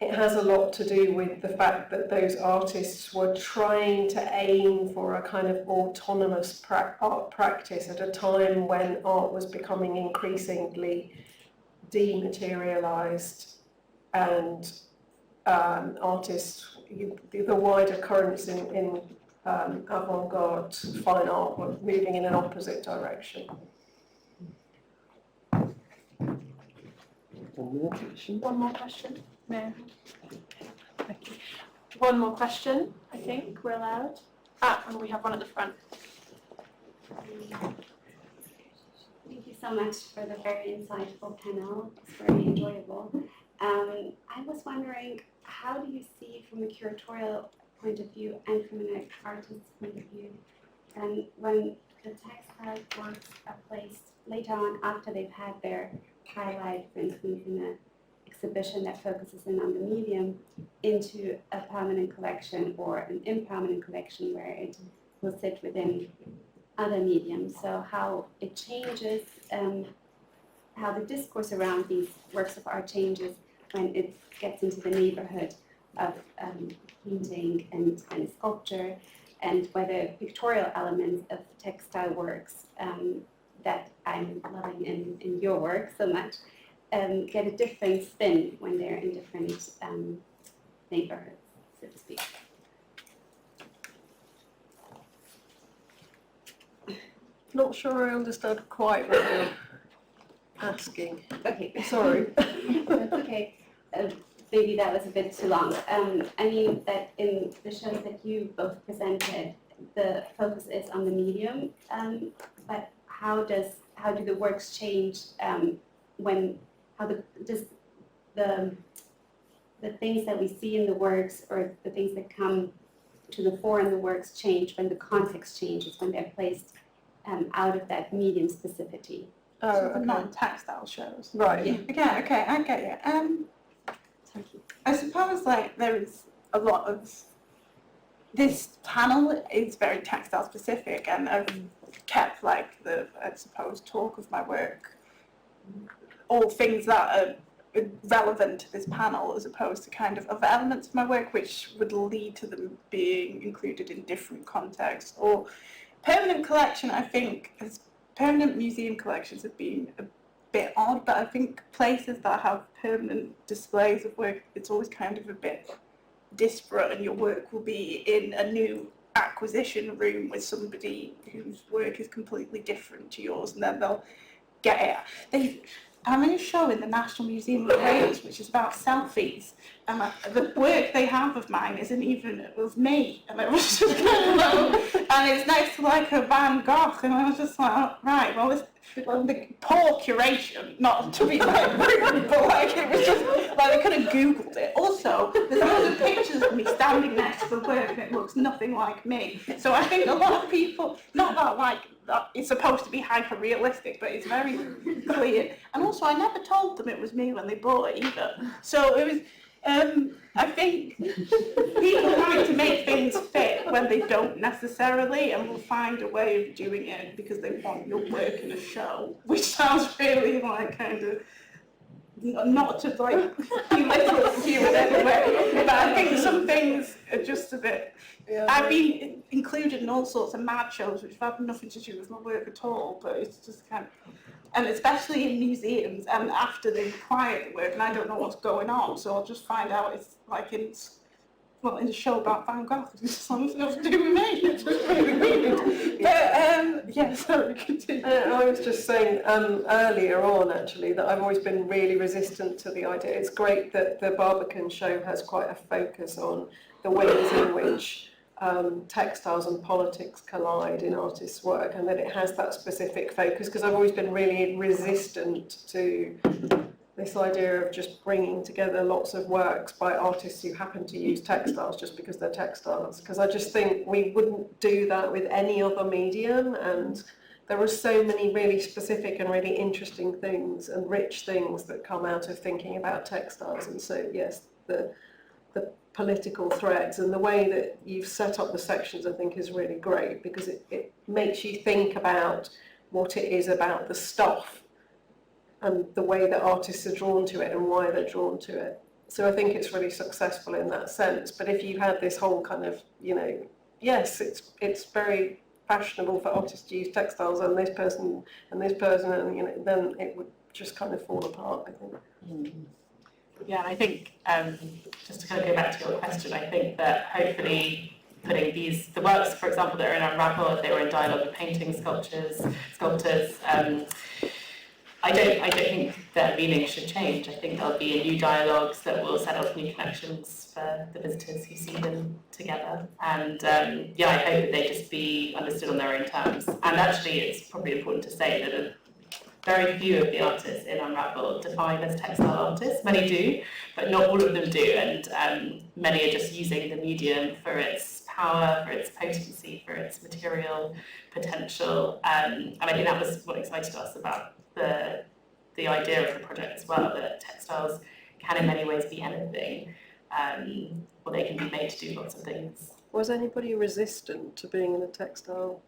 it has a lot to do with the fact that those artists were trying to aim for a kind of autonomous art practice at a time when art was becoming increasingly dematerialised, and artists, the wider currents in avant-garde fine art were moving in an opposite direction. One more question? No. Okay. One more question, I think we're allowed. And we have one at the front. Thank you so much for the very insightful panel. It's very enjoyable. I was wondering, how do you see, from a curatorial point of view and from an artist's point of view, when the textile works are placed later on after they've had their highlight, for instance, in an exhibition that focuses in on the medium, into a permanent collection or an impermanent collection where it will sit within other mediums. So how it changes, how the discourse around these works of art changes when it gets into the neighborhood of painting and sculpture, and whether pictorial elements of textile works that I'm loving in your work so much get a different spin when they're in different neighborhoods, so to speak. Not sure I understand quite what you're asking. Okay. Sorry. That's okay. Maybe that was a bit too long. I mean that in the shows that you both presented, the focus is on the medium, but how do the works change does the things that we see in the works or the things that come to the fore in the works change when the context changes, when they're placed out of that medium specificity? Oh, So the okay. non-textile shows. Right. Yeah. Okay, I get you. I suppose like there is a lot of, this panel is very textile specific, and I've kept like the, I suppose, talk of my work, all things that are relevant to this panel, as opposed to kind of other elements of my work which would lead to them being included in different contexts. Or permanent collection, I think, permanent museum collections have been a bit odd, but I think places that have permanent displays of work, it's always kind of a bit disparate, and your work will be in a new acquisition room with somebody whose work is completely different to yours, and then they'll get it. I'm in a show in the National Museum of Wales, which is about selfies, and the work they have of mine isn't even of me, and it was just kind of low, and it's next to like a Van Gogh, and I was just like, oh, right, well, it's the poor curation, not to be like rude, but like it was just like they could have Googled it. Also, there's loads of pictures of me standing next to the work, and it looks nothing like me. So I think a lot of people, not that like that it's supposed to be hyper realistic, but it's very clear. And also, I never told them it was me when they bought it either. So it was. I think people like to make things fit when they don't necessarily, and will find a way of doing it because they want your work in a show, which sounds really like kind of not to like belittle you in any way, but I think some things are just a bit. Yeah. I've been included in all sorts of mad shows which have nothing to do with my work at all, but it's just kind of, and especially in museums, and after they acquire the work, and I don't know what's going on, so I'll just find out it's like in a show about Van Gogh, it's something to do with me, it's just really weird. But, yeah, sorry, continue. I was just saying earlier on, actually, that I've always been really resistant to the idea. It's great that the Barbican show has quite a focus on the ways in which textiles and politics collide in artists' work, and that it has that specific focus, because I've always been really resistant to this idea of just bringing together lots of works by artists who happen to use textiles just because they're textiles, because I just think we wouldn't do that with any other medium, and there are so many really specific and really interesting things and rich things that come out of thinking about textiles. And so yes, the political threads and the way that you've set up the sections, I think, is really great, because it makes you think about what it is about the stuff and the way that artists are drawn to it and why they're drawn to it. So I think it's really successful in that sense. But if you had this whole kind of, yes, it's very fashionable for artists to use textiles, and this person, and then it would just kind of fall apart, I think. Mm-hmm. Yeah, and I think, just to kind of go back to your question, I think that hopefully putting the works, for example, that are in Unravel, if they were in dialogue with painting sculptors, I don't think their meaning should change. I think there'll be new dialogues that will set up new connections for the visitors who see them together. And I hope that they just be understood on their own terms. And actually, it's probably important to say that very few of the artists in Unravel define as textile artists. Many do, but not all of them do. And many are just using the medium for its power, for its potency, for its material potential. And I think that was what excited us about the idea of the project as well, that textiles can in many ways be anything, or they can be made to do lots of things. Was anybody resistant to being in a textile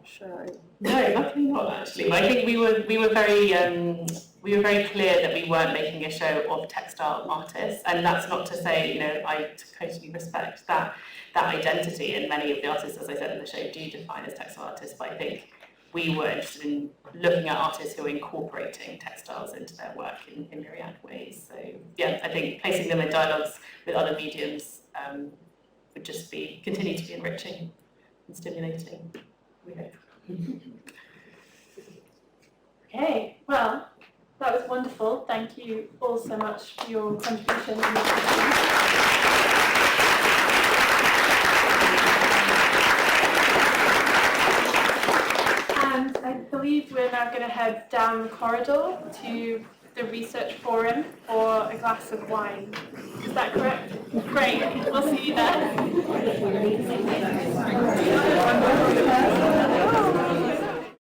show? No, luckily not actually. I think we were very clear that we weren't making a show of textile artists, and that's not to say, I totally respect that identity, and many of the artists, as I said in the show, do define as textile artists, but I think we were interested in looking at artists who are incorporating textiles into their work in myriad ways. So yeah, I think placing them in dialogues with other mediums would just continue to be enriching and stimulating, we hope. Okay, well, that was wonderful. Thank you all so much for your contribution. And I believe we're now going to head down the corridor to the research forum for a glass of wine. Is that correct? Great, we'll see you there.